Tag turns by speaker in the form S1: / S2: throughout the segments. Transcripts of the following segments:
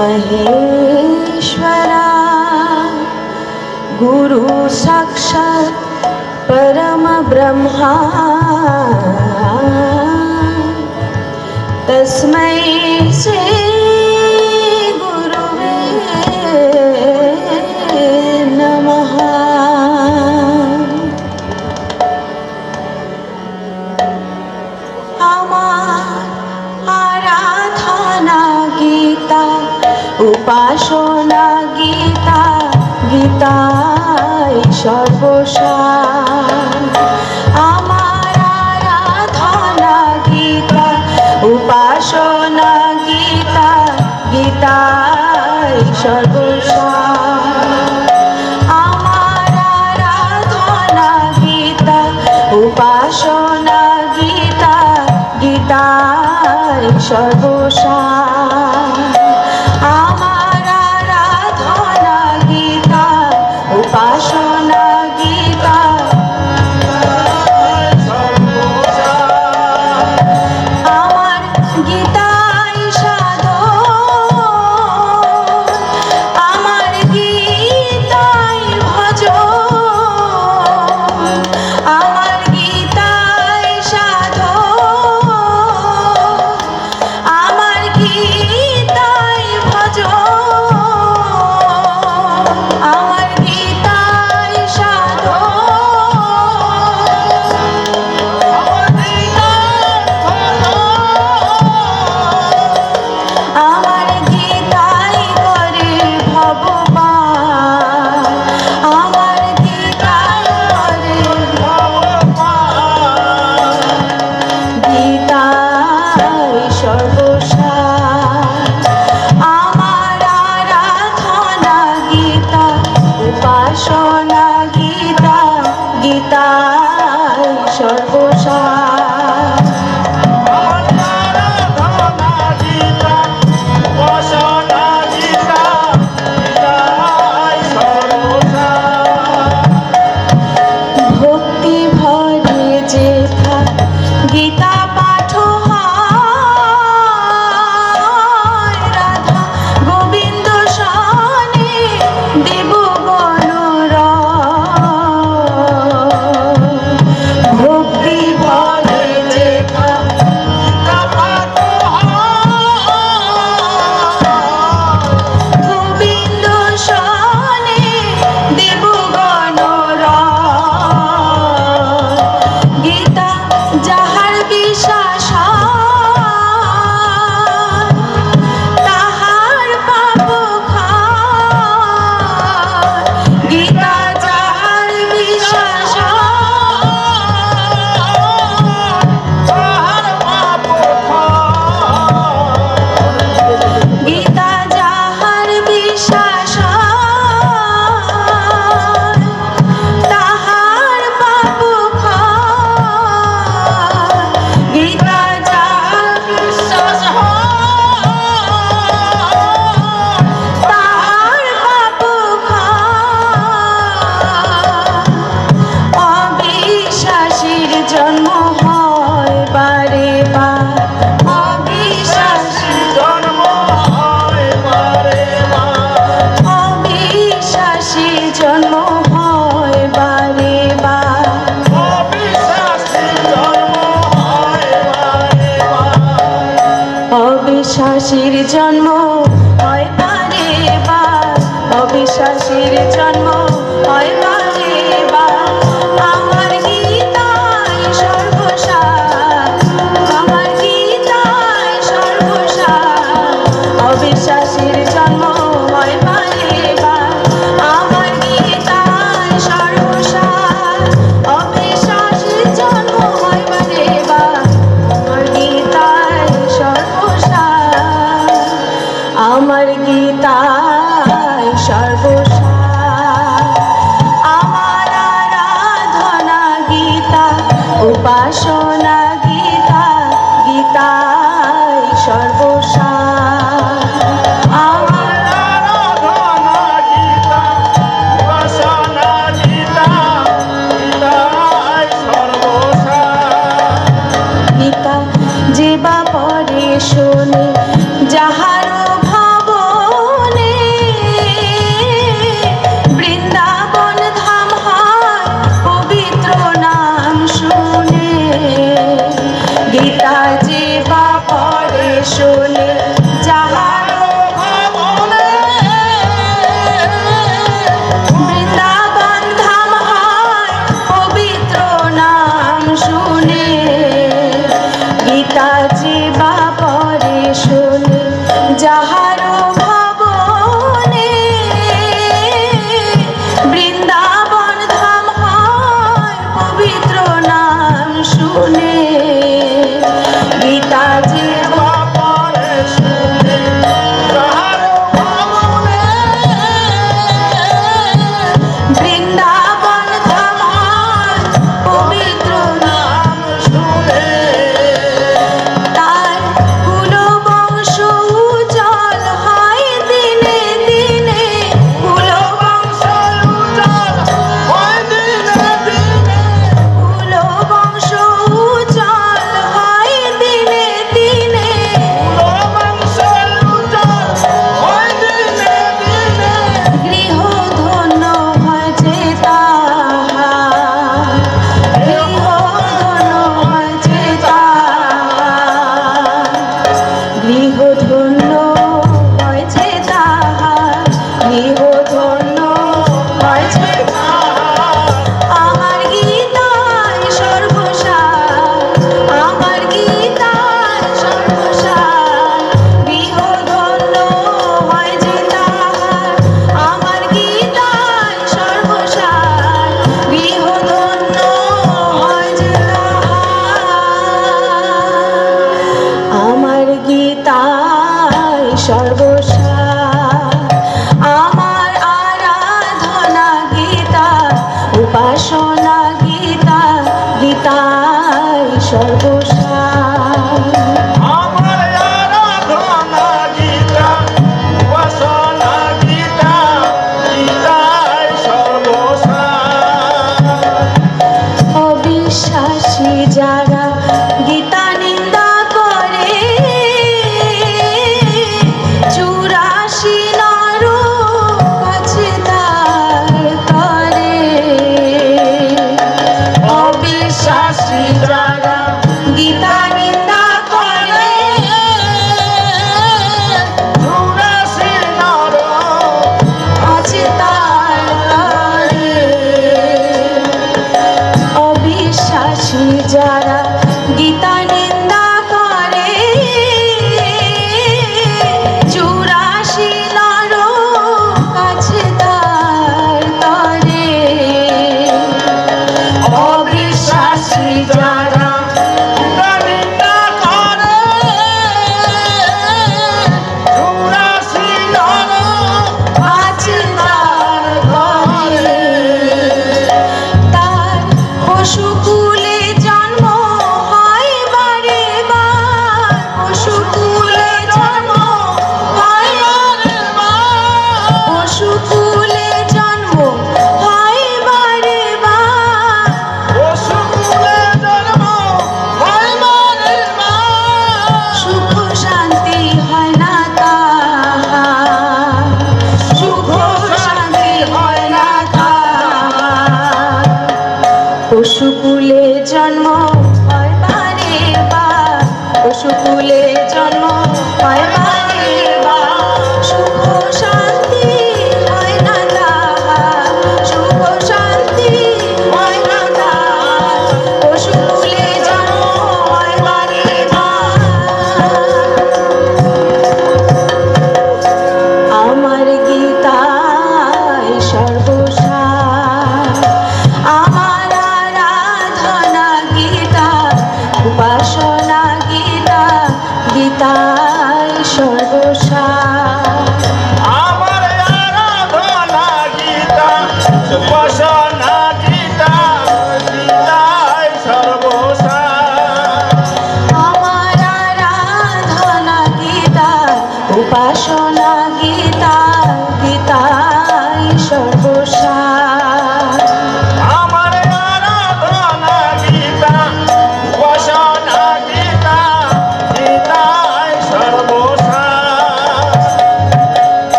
S1: महेश्वरा गुरु साक्षात् परम ब्रह्मा तस्मै श्री गुरुवे नमः। आराधना गीता उपासना गीता गीताय সর্বসার। আমার আরাধনা গীতা উপাসনা গীতা গীতায় সর্বসার। আমার আরাধনা গীতা উপাসনা গীতা গীতায় সর্বসার। আমার আরাধনা গীতা উপাসনা গীতা আমার গীতাই সাধন, আমার গীতাই ভজন, আমার গীতাই সাধন, আমার গীতাই ভজন, আমার গীতাই আমার গীতাই করে ভগবান, আমার গীতাই করে গীতাই সর্বসার। আমার আরাধনা গীতা উপাসনা গীতা গীতাই সর্বসার। ভক্তি ভরে যেথা গীতা পাঠ হয়, রাধা গোবিন্দ সনে দেবগণ ভক্তি ভরে যেথা গোবিন্দ সনে দেবগণ গীতা যাহার বিশ্বাস তাহার পাপ ক্ষয়। গীতা যাহার বিশ্বাস গীতা যাহার বিশ্বাস তাহার পাপ ক্ষয়। গীতা যাহার বিশ্বাস তাহার পাপ ক্ষয়। অবিশ্বাসীর জন্ম হয় বারে বার, অবিশ্বাসীর অবিশ্বাসীর জন্ম হয় বারে বার, অবিশ্বাসীর জন্ম হয় বারে বার, অবিশ্বাসীর জন্ম হয় বারে বার। আমার গীতাই সর্বসার, আমার গীতাই সর্বসার। অবিশ্বাসীর জন্ম হয় বারে বার, আমার গীতাই সর্বসার। অবিশ্বাসীর জন্ম হয় বারে বার, আমার গীতাই সর্বসার, আমার গীতাই সর্বসার। গৃহ ধন্য হয় যে আমার গীতায় সর্বসার, আমার গীতায় সর্বসার, গৃহ ধন্য হয় যে তাহার, আমার গীতায় সর্বসার, গৃহ ধন্য হয় যে তাহার, আমার গীতায় সর্বসার, আমার আরাধনা গীতা, উপাসনা গীতা, গীতায় সর্বসার।
S2: আমার আরাধনা গীতা, উপাসনা গীতা, গীতায় সর্বসার।
S1: অবিশ্বাসী যারা গীতা নিন্দা করে, 84 নরক আছে তার তরে। অবিশ্বাসী যারা গীতা নিন্দা করে,
S2: 84 নরক
S1: আছে তার তরে। অবিশ্বাসী যারা গীতা নিন্দা করে, 84 নরক আছে তার তরে। অবিশ্বাসী যারা
S2: গীতা নিন্দা করে, 84 নরক
S1: আছে তার ঘরে। তার পশুকুলে জন্ম হয় বারে বার, পশুকুলে জন্ম হয় বারে বার, পশুকুলে জন্ম হয় বারে বার,
S2: পশুকুলে জন্ম হয় বারে বার।
S1: সুখ শান্তি হয় না তাহার, সুখ শান্তি হয় না তাহার। পশুকুলে জন্ম হয় বারে বার, পশুকুলে জন্ম হয় বারে বার, সুখ শান্তি হয় না তাহার, সুখ শান্তি হয় না তাহার। পশুকুলে জন্ম হয় বারে বার। আমার গীতায় সর্বসার, আমার আরাধনা গীতা, উপাসনা গীতা, গীতায় সর্বসার।
S2: আমার আরাধনা গীতা, উপাসনা গীতা, গীতায় সর্বসার।
S1: আমার আরাধনা গীতা, উপাসনা গীতা, গীতায় সর্বসার।
S2: আমার আরাধনা গীতা, উপাসনা গীতা, গীতায় সর্বসার।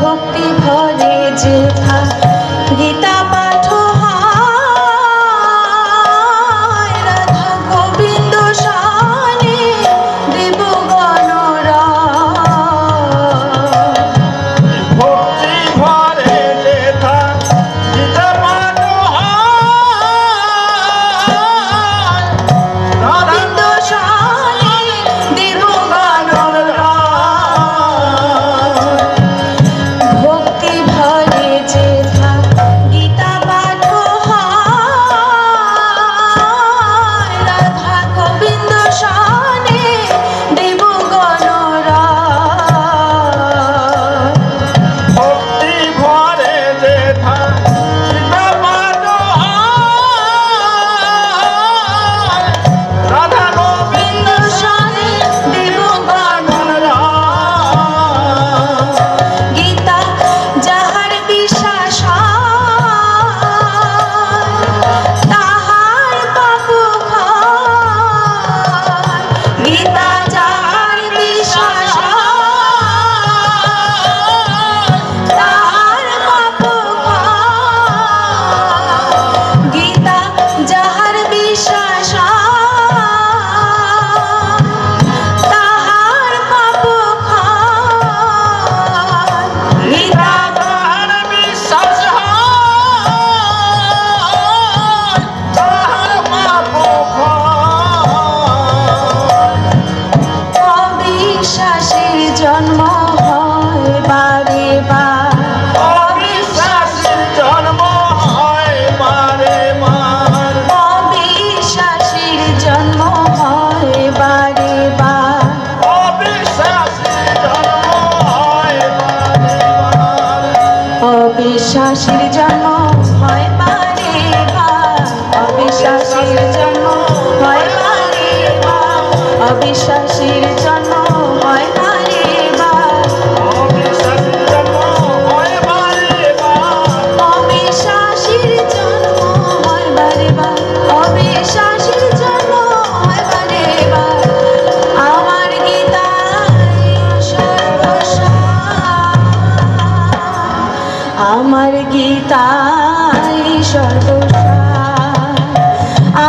S1: ভক্তি ভরে যেথা গীতা পাঠ হয়, রাধা গোবিন্দ শানে দেবগণ
S2: ভক্তি ভরে যেথা গীতা পাঠ হয়,
S1: গোবিন্দ শানে দেবগণ ভক্তি ভরে যেথা গীতা অবিশ্বাসীর জন্ম হয় বারে বার, অবিশ্বাসীর জন্ম হয় বারে বার, অবিশ্বাসীর জন্ম হয় বারে বার,
S2: অবিশ্বাসীর জন্ম হয় বারে বার,
S1: অবিশ্বাসীর জন্ম হয় বারে বার, অবিশ্বাসীর জন্ম হয় বারে বার। আমার গীতায় সর্বসার, আমার গীতায় সর্বসার,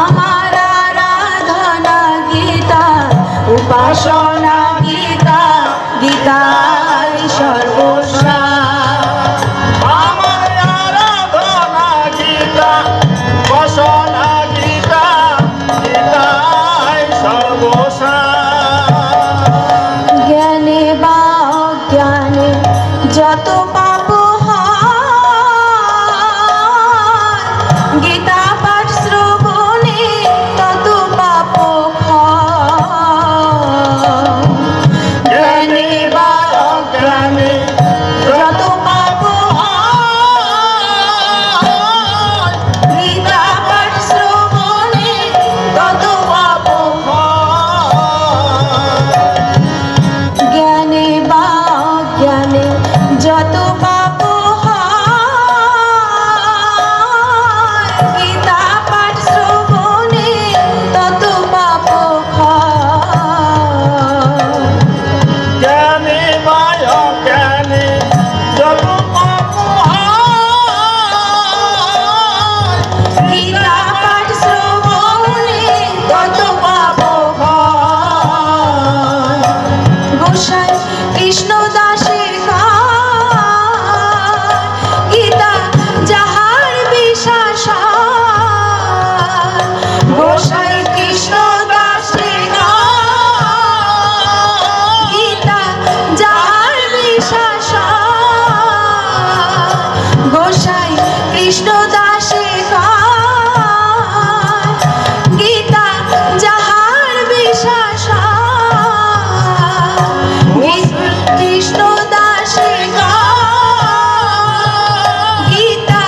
S1: আমার আরাধনা গীতা, উপাসনা গীতা, গীতায় সর্বসার।
S2: আমার আরাধনা গীতা, উপাসনা গীতা, গীতায় সর্বসার।
S1: জ্ঞানে বা অজ্ঞানে যত পাপ হয়, গীতা পাঠ শ্রবণে তত পাপ ক্ষয়। জ্ঞানে বা অজ্ঞানে যত পাপ হয়, গীতা পাঠ শ্রবণে তত পাপ জ্ঞানে বা অজ্ঞানে যত পাপ হয়, গীতা পাঠ শ্রবণে তত পাপ ক্ষয়।
S2: জ্ঞানী বা অজ্ঞানী যত পাপ হয়,
S1: গীতা পাঠ শ্রবণে তত পাপ ক্ষয়। গোসাই কৃষ্ণ দাসের গায়, গীতা যাহার বিশ্বাস হয়। গোসাই কৃষ্ণ দাসের গায়, গীতা যাহার বিশ্বাস হয়। গোসাই কৃষ্ণ দাসের গায়, গীতা যাহার বিশ্বাস হয়। কৃষ্ণ দাসের গায়, গীতা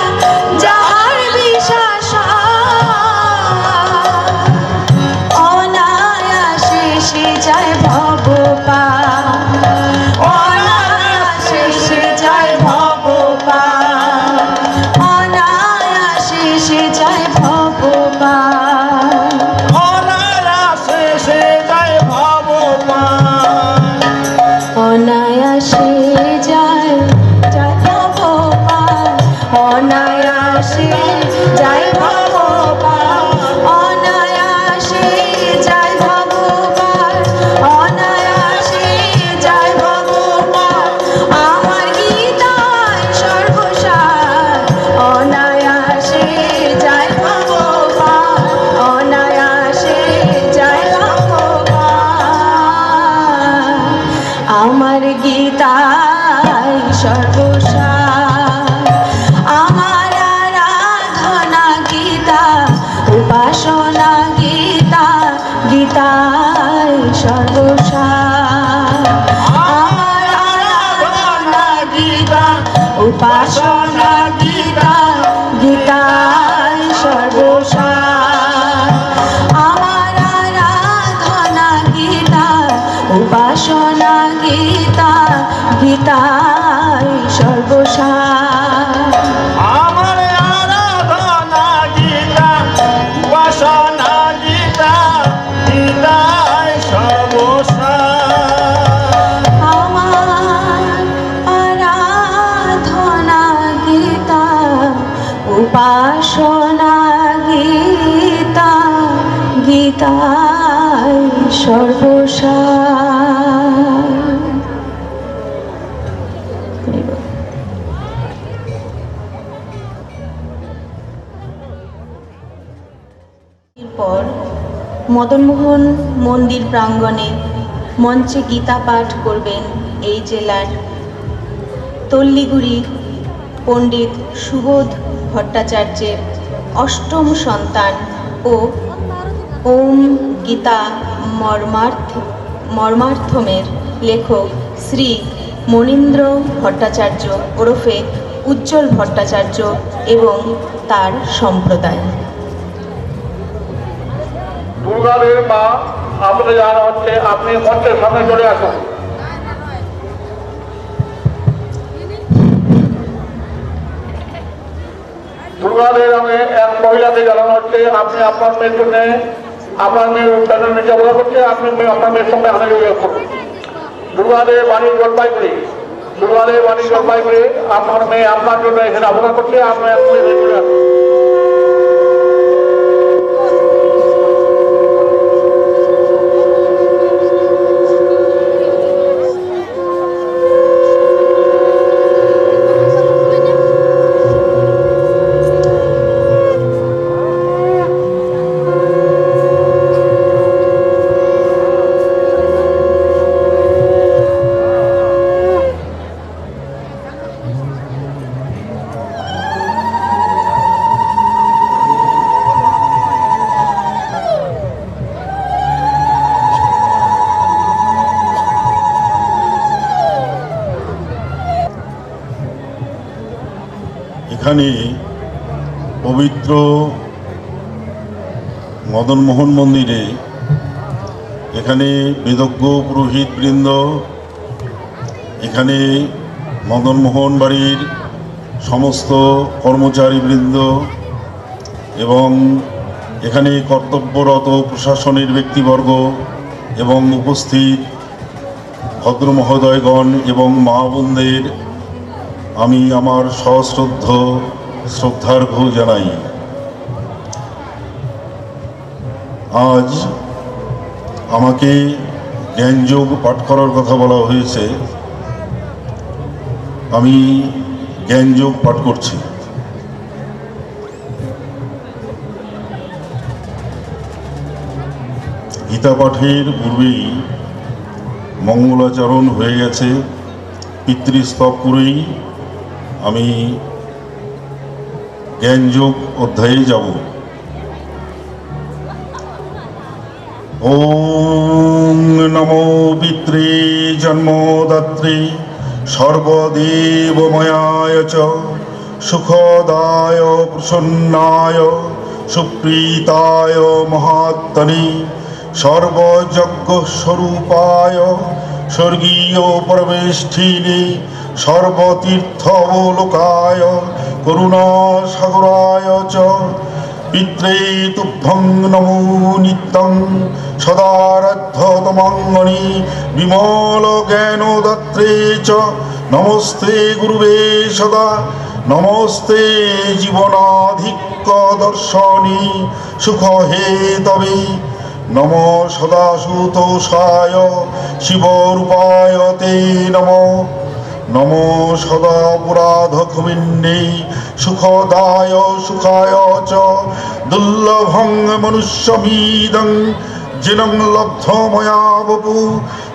S1: যাহার বিশ্বাস হয়। অনায়াসে সে যায় ভবপার, অনায়াসে সে যায় ভবপার, অনায়াসে সে যায় ভবপার।
S2: অনায়াসে সে যায় ভগবান।
S1: অনায়াসে যায় যায় ভবপার, অনায়াসে যায় ভবপার, অনায়াসে যায় ভবপার, অনায়াসে যায় ভবপার। আমার গীতায় সর্বসার, অনায়াসে যায় ভবপার, অনায়াসে যায় ভবপার। আমার গীতায় সর্বসার, আমার আরাধনা গীতা, উপাসনা গীতা, গীতায় সর্বসার। আমার আরাধনা গীতা, উপাসনা গীতা, গীতায় সর্বসার। আমার আরাধনা গীতা, উপাসনা গীতা, গীতায় সর্বসার।
S2: আমার আরাধনা গীতা, উপাসনা গীতা, গীতায় সর্বসার।
S1: আমার আরাধনা গীতা, উপাসনা গীতা, গীতায় সর্বসার। এরপর মদনমোহন মন্দির প্রাঙ্গণে মঞ্চে গীতা পাঠ করবেন এই জেলার তল্লিগুড়ির পণ্ডিত সুবোধ ভট্টাচার্যের অষ্টম সন্তান ও ওম গীতা মর্মার্থমের লেখক শ্রী মনীন্দ্র ভট্টাচার্য ওরফে উজ্জ্বল ভট্টাচার্য এবং তার সম্প্রদায়।
S3: দুর্গাদের মা আপনাদের জানা হচ্ছে, আপনি মঞ্চের সামনে চলে আসুন। দুর্গাদের নামে এক মহিলাকে জানানো হচ্ছে, আপনি আপনার মেয়ের জন্য আপনার মেয়ের প্যানেল নিচে বলা করছে, আপনি আপনার মেয়ের সঙ্গে আগে যোগাযোগ করুন। দুর্গাদের বাড়ি জলপাইগুড়ি, দুর্গাদের বাড়ি জলপাইগুড়ি, আপনার মেয়ে আপনার জন্য এখানে অবদান করছে, আপনি এখনই চলে আসুন।
S4: এখানে পবিত্র মদনমোহন মন্দিরে এখানে বেদজ্ঞ পুরোহিতবৃন্দ, এখানে মদনমোহন বাড়ির সমস্ত কর্মচারীবৃন্দ এবং এখানে কর্তব্যরত প্রশাসনের ব্যক্তিবর্গ এবং উপস্থিত ভদ্র মহোদয়গণ এবং মা বোনদের আমি আমার শ্রদ্ধার্ঘ্য জানাই। আজ আমাকে জ্ঞানযোগ পাঠ করার কথা বলা হয়েছে, আমি জ্ঞানযোগ পাঠ করছি। গীতা পাঠের পূর্বেই মঙ্গলাচরণ হয়ে গেছে, পিতৃস্তব করেই আমি জ্ঞানযোগ অধ্যায়ে যাব। ওম নমো পিতৃ জন্মদাত্রী সর্বদেবময়ায় চ সুখদায় প্রসন্নায় সুপ্রীতায় মহাত্মনে সর্বযজ্ঞ স্বরূপায় স্বর্গীয় পরমেষ্ঠিনে সর্বতীর্থবলোকায় করুণাসাগরায় চ পিত্রে তুভ্যং নমো নিত্যং সদারাধ্যতমঙ্গনি বিমল জ্ঞানদাত্রে চ নমস্তে গুরুবে সদা নমস্তে জীবনাধিক্য দর্শনী সুখ হে তবে নম সদাসুতোষায় শিবরূপায় তে নম নম সদাপরাধক্ষমিন্যে সুখদায় সুখায় চ দুর্লভং মনুষ্যমিদং জিনং লব্ধ ময়া বপু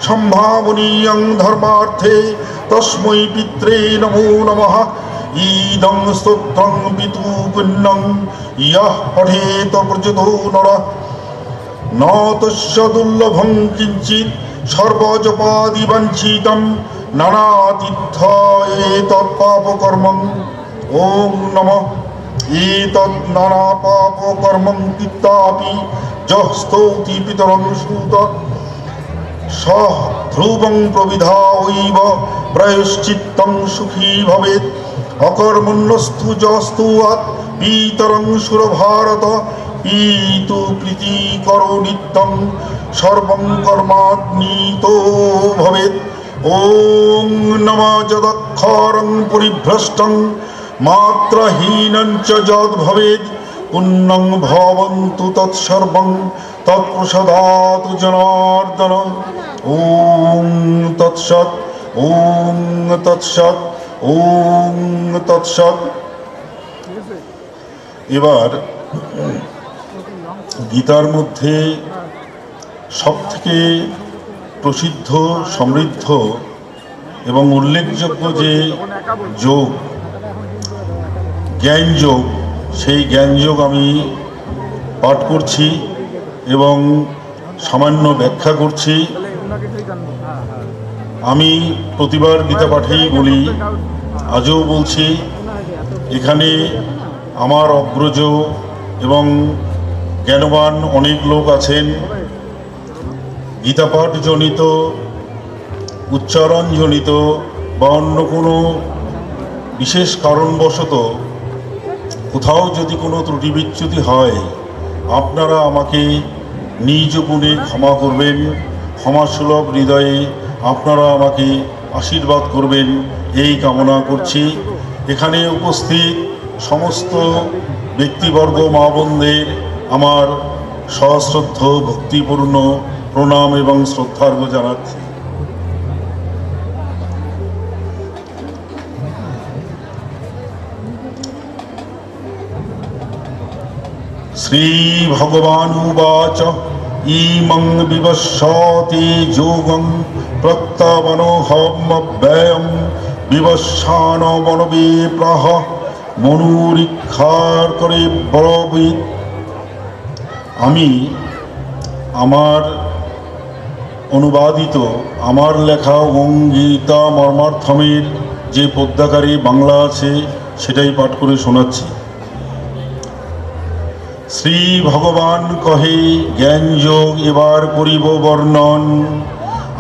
S4: সম্ভাবনীয়ং ধর্মার্থে তস্मै পিত্রে নমো নমঃ। ইদং স্তোত্রং পিতু পুণ্যং ইয়ঃ পঠেত প্রচুতো নরঃ ন তস্য দুর্লভং কিঞ্চিৎ সর্বজপাদিবাঞ্ছিতং নানাতীর্থ এতৎপাপকর্মং। ওম নমঃ। এতৎ নানা পাপকর্মং কৃত্বাপি যঃ স্তৌতি পিতরং সুত সহ ধ্রুবং প্রবিধায়ৈব প্রায়শ্চিত্তং সুখী ভবেৎ অকর্মণ্যস্তু যস্তু আৎ পিতরং সুরভারত পিতু প্রীতিকরো নিত্যং সর্বং কর্মাগ্নিতো ভবেৎ। ওম নমঃ। যদক্ষরং পরিভ্রষ্টং মাত্রহীনং চ যদ ভবেৎ পুণ্যং ভবন্তু তৎসর্বং তৎপ্রসাদাৎ জনার্দন। ওম তৎসৎ। ওম তৎসৎ। ওম তৎসৎ। এবার গীতার মধ্যে সবথেকে প্রসিদ্ধ, সমৃদ্ধ এবং উল্লেখযোগ্য যে যোগ, জ্ঞানযোগ, সেই জ্ঞানযোগ আমি পাঠ করছি এবং সামান্য ব্যাখ্যা করছি। আমি প্রতিবার গীতা পাঠেই বলি, আজও বলছি, এখানে আমার অগ্রজ এবং জ্ঞানবান অনেক লোক আছেন। গীতাপাঠজনিত, উচ্চারণজনিত বা অন্য কোনো বিশেষ কারণবশত কোথাও যদি কোনো ত্রুটি বিচ্যুতি হয়, আপনারা আমাকে নিজ গুণে ক্ষমা করবেন। ক্ষমাসুলভ হৃদয়ে আপনারা আমাকে আশীর্বাদ করবেন, এই কামনা করছি। এখানে উপস্থিত সমস্ত ব্যক্তিবর্গ, মা বোনদের আমার সশ্রদ্ধ ভক্তিপূর্ণ প্রণাম এবং শ্রদ্ধার্ঘ্য জানাচ্ছি। শ্রী ভগবানুবাচ ইমং বিবস্বতি যোগং প্রত্যবনোহমব্যয়ং বিবস্বান মনবিপ্রাহ মনুরীক্ষার করে ব্রবীত। আমি আমার অনুবাদিত, আমার লেখা গীতা মর্মার্থমের যে পদ্যাকারে বাংলা আছে সেটাই পাঠ করে শোনাচ্ছি। শ্রী ভগবান কহে, জ্ঞান যোগ এবার করিব বর্ণন।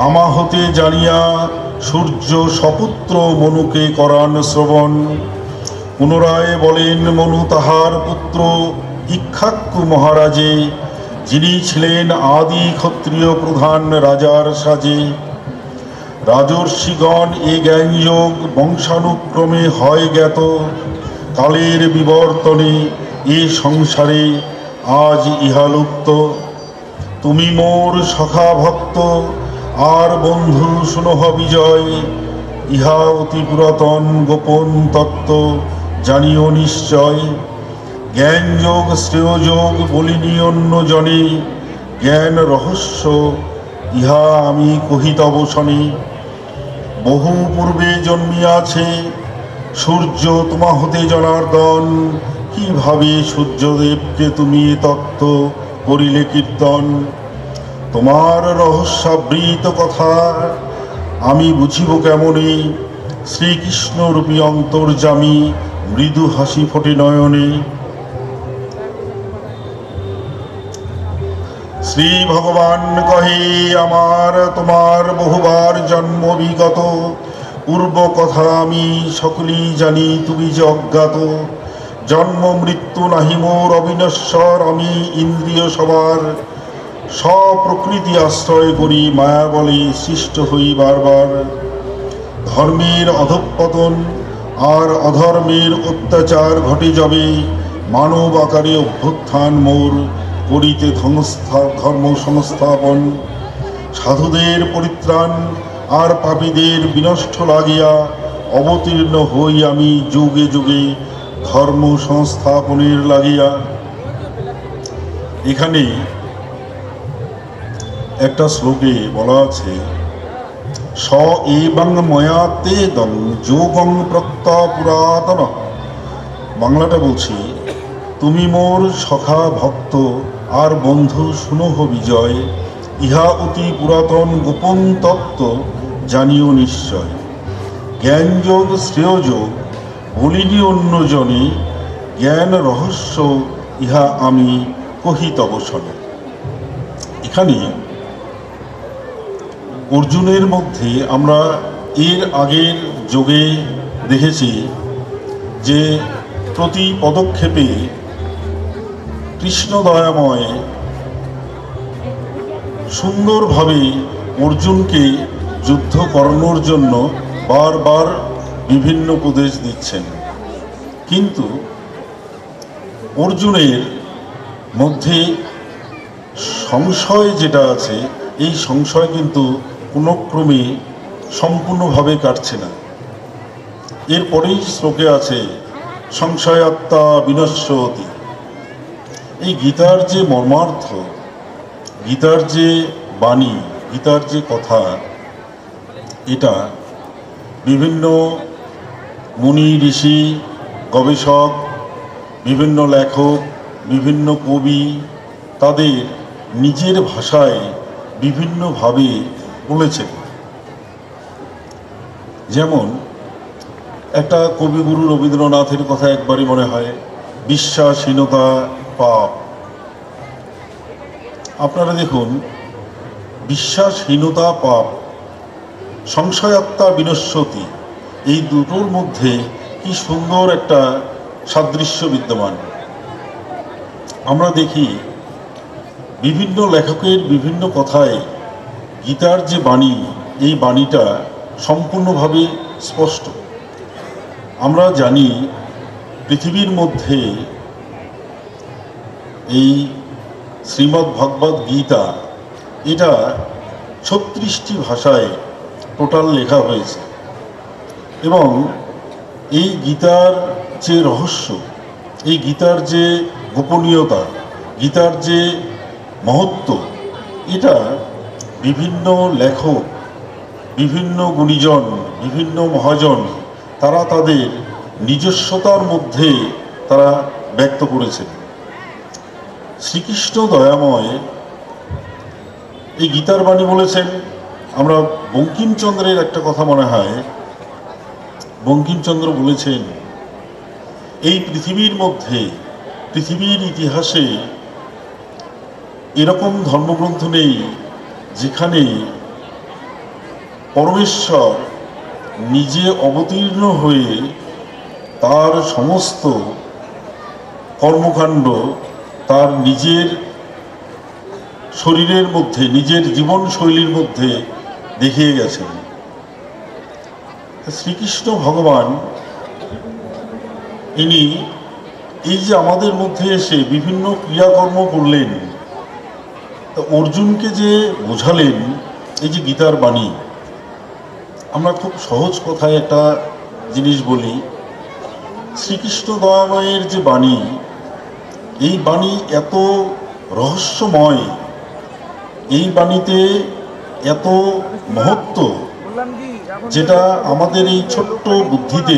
S4: আমা হতে জানিয়া সূর্য সপুত্র মনুকে করান শ্রবণ। পুনরায় বলেন মনু তাহার পুত্র ইক্ষ্বাকু মহারাজে, যিনি ছিলেন আদি ক্ষত্রিয় প্রধান রাজার সাজে। রাজর্ষিগণ এ জ্ঞানযোগ বংশানুক্রমে হয় জ্ঞাত। কালের বিবর্তনে এ সংসারে আজ ইহালুপ্ত। তুমি মোর সখা ভক্ত আর বন্ধু শুনহ বিজয়। ইহা অতি পুরাতন গোপন তত্ত্ব জানিও নিশ্চয়। জ্ঞান যোগ শ্রেয় যোগ বলিনি অন্য জনে। জ্ঞান রহস্য ইহা আমি কহিতব শনে। বহু পূর্বে জন্মিয়াছে সূর্য তোমা হতে জনার্দন। কিভাবে সূর্যদেবকে তুমি তত্ত্ব করিলে কীর্তন। তোমার রহস্যাবৃত কথা আমি বুঝিব কেমনে। শ্রীকৃষ্ণ রূপী অন্তর্যামী মৃদু হাসি ফোটে নয়নে। শ্রী ভগবান কহে, আমার তোমার বহুবার জন্ম বিগত। পূর্ব কথা আমি সকলেই জানি, তুমি যে অজ্ঞাত। জন্ম মৃত্যু নাহি মোর অবিনশ্বর, আমি ইন্দ্রিয় সবার। স্বপ্রকৃতি আশ্রয় করি মায়া বলে সৃষ্ট হই বারবার। ধর্মের অধঃপতন আর অধর্মের অত্যাচার ঘটে যাবে। মানব আকারে অভ্যুত্থান মোর, করিতে ধর্ম সংস্থাপন। সাধুদের পরিত্রাণ আর পাপীদের বিনষ্ট লাগিয়া অবতীর্ণ হই আমি যুগে যুগে ধর্ম সংস্থাপনের লাগিয়া। এখানে একটা শ্লোকে বলা আছে, স এবং ময়াতে দং যোগং প্রত্যা পুরাতন। বাংলাটা বলছি, তুমি মোর সখা ভক্ত আর বন্ধু শুনহ বিজয়। ইহা অতি পুরাতন গোপন তত্ত্ব জানিও নিশ্চয়। জ্ঞান যোগ শ্রেয় যোগ বলিনি অন্য জনে। জ্ঞান রহস্য ইহা আমি কহিতব শনে। এখানে অর্জুনের মধ্যে আমরা এর আগের যোগে দেখেছি যে প্রতি পদক্ষেপে কৃষ্ণ দয়াময় সুন্দরভাবে অর্জুনকে যুদ্ধ করানোর জন্য বারবার বিভিন্ন উপদেশ দিচ্ছেন। কিন্তু অর্জুনের মধ্যে সংশয় যেটা আছে, এই সংশয় কিন্তু কোনো ক্রমে সম্পূর্ণভাবে কাটছে না। এরপরেই শ্লোকে আছে, সংশয়াত্মা বিনশ্যতি। এই গীতার যে মর্মার্থ, গীতার যে বাণী, গীতার যে কথা, এটা বিভিন্ন মুনি ঋষি, গবেষক, বিভিন্ন লেখক, বিভিন্ন কবি তাদের নিজের ভাষায় বিভিন্নভাবে বলেছেন। যেমন একটা কবিগুরু রবীন্দ্রনাথের কথা একবারই মনে হয়, বিশ্বাসহীনতা পাপ। আপনারা দেখুন, বিশ্বাসহীনতা পাপ, সংশয়াত্মা বিনশ্যতি, এই দুটোর মধ্যে কি সুন্দর একটা সাদৃশ্য বিদ্যমান। আমরা দেখি বিভিন্ন লেখকের বিভিন্ন কথায় গীতার যে বাণী, এই বাণীটা সম্পূর্ণভাবে স্পষ্ট। আমরা জানি পৃথিবীর মধ্যে এই শ্রীমদ্ ভগবদ্ গীতা, এটা 36টি ভাষায় টোটাল লেখা হয়েছে, এবং এই গীতার যে রহস্য, এই গীতার যে গোপনীয়তা, গীতার যে মহত্ব, এটা বিভিন্ন লেখক, বিভিন্ন গুণীজন, বিভিন্ন মহাজন তারা তাদের নিজস্বতার মধ্যে তারা ব্যক্ত করেছেন। শ্রীকৃষ্ণ দয়াময় এই গীতার বাণী বলেছেন। আমরা বঙ্কিমচন্দ্রের একটা কথা মনে হয়, বঙ্কিমচন্দ্র বলেছেন, এই পৃথিবীর মধ্যে, পৃথিবীর ইতিহাসে এরকম ধর্মগ্রন্থ নেই যেখানে পরমেশ্বর নিজে অবতীর্ণ হয়ে তার সমস্ত কর্মকাণ্ড তার নিজের শরীরের মধ্যে, নিজের জীবনশৈলীর মধ্যে দেখিয়ে গেছেন। শ্রীকৃষ্ণ ভগবান ইনি এই যে আমাদের মধ্যে এসে বিভিন্ন ক্রিয়াকর্ম করলেন, তা অর্জুনকে যে বোঝালেন এই যে গীতার বাণী, আমরা খুব সহজ কথায় একটা জিনিস বলি, শ্রীকৃষ্ণ দয়াময়ের যে বাণী, এই বাণী এত রহস্যময়, এই বাণীতে এত মহত্ব, যেটা আমাদের এই ছোট্ট বুদ্ধিতে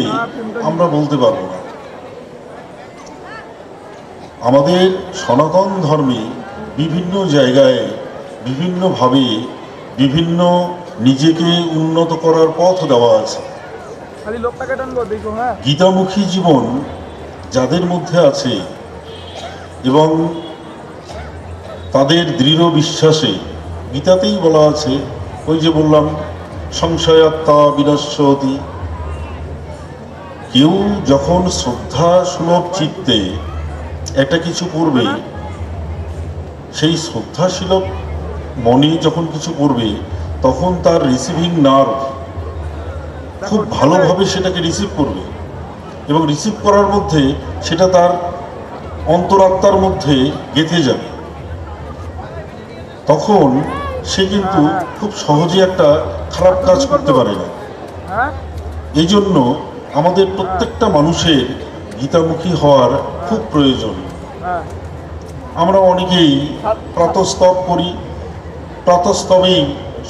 S4: আমরা বলতে পারবো না। আমাদের সনাতন ধর্মে বিভিন্ন জায়গায় বিভিন্নভাবে বিভিন্ন নিজেকে উন্নত করার পথ দেওয়া আছে। গীতামুখী জীবন যাদের মধ্যে আছে এবং তাদের দৃঢ় বিশ্বাসে, গীতাতেই বলা আছে, ওই যে বললাম সংশয়াত্মা বিনশ্যতি, কেউ যখন শ্রদ্ধা সুলভ চিত্তে একটা কিছু করবে, সেই শ্রদ্ধাশীলভ মনে যখন কিছু করবে, তখন তার রিসিভিং নার্ভ খুব ভালোভাবে সেটাকে রিসিভ করবে, এবং রিসিভ করার মধ্যে সেটা তার অন্তরাত্মার মধ্যে গেঁথে যাবে। তখন সে কিন্তু খুব সহজে একটা খারাপ কাজ করতে পারে না। এই জন্য আমাদের প্রত্যেকটা মানুষের গীতামুখী হওয়ার খুব প্রয়োজন। আমরা অনেকেই প্রাতস্তব করি, প্রাতস্তবেই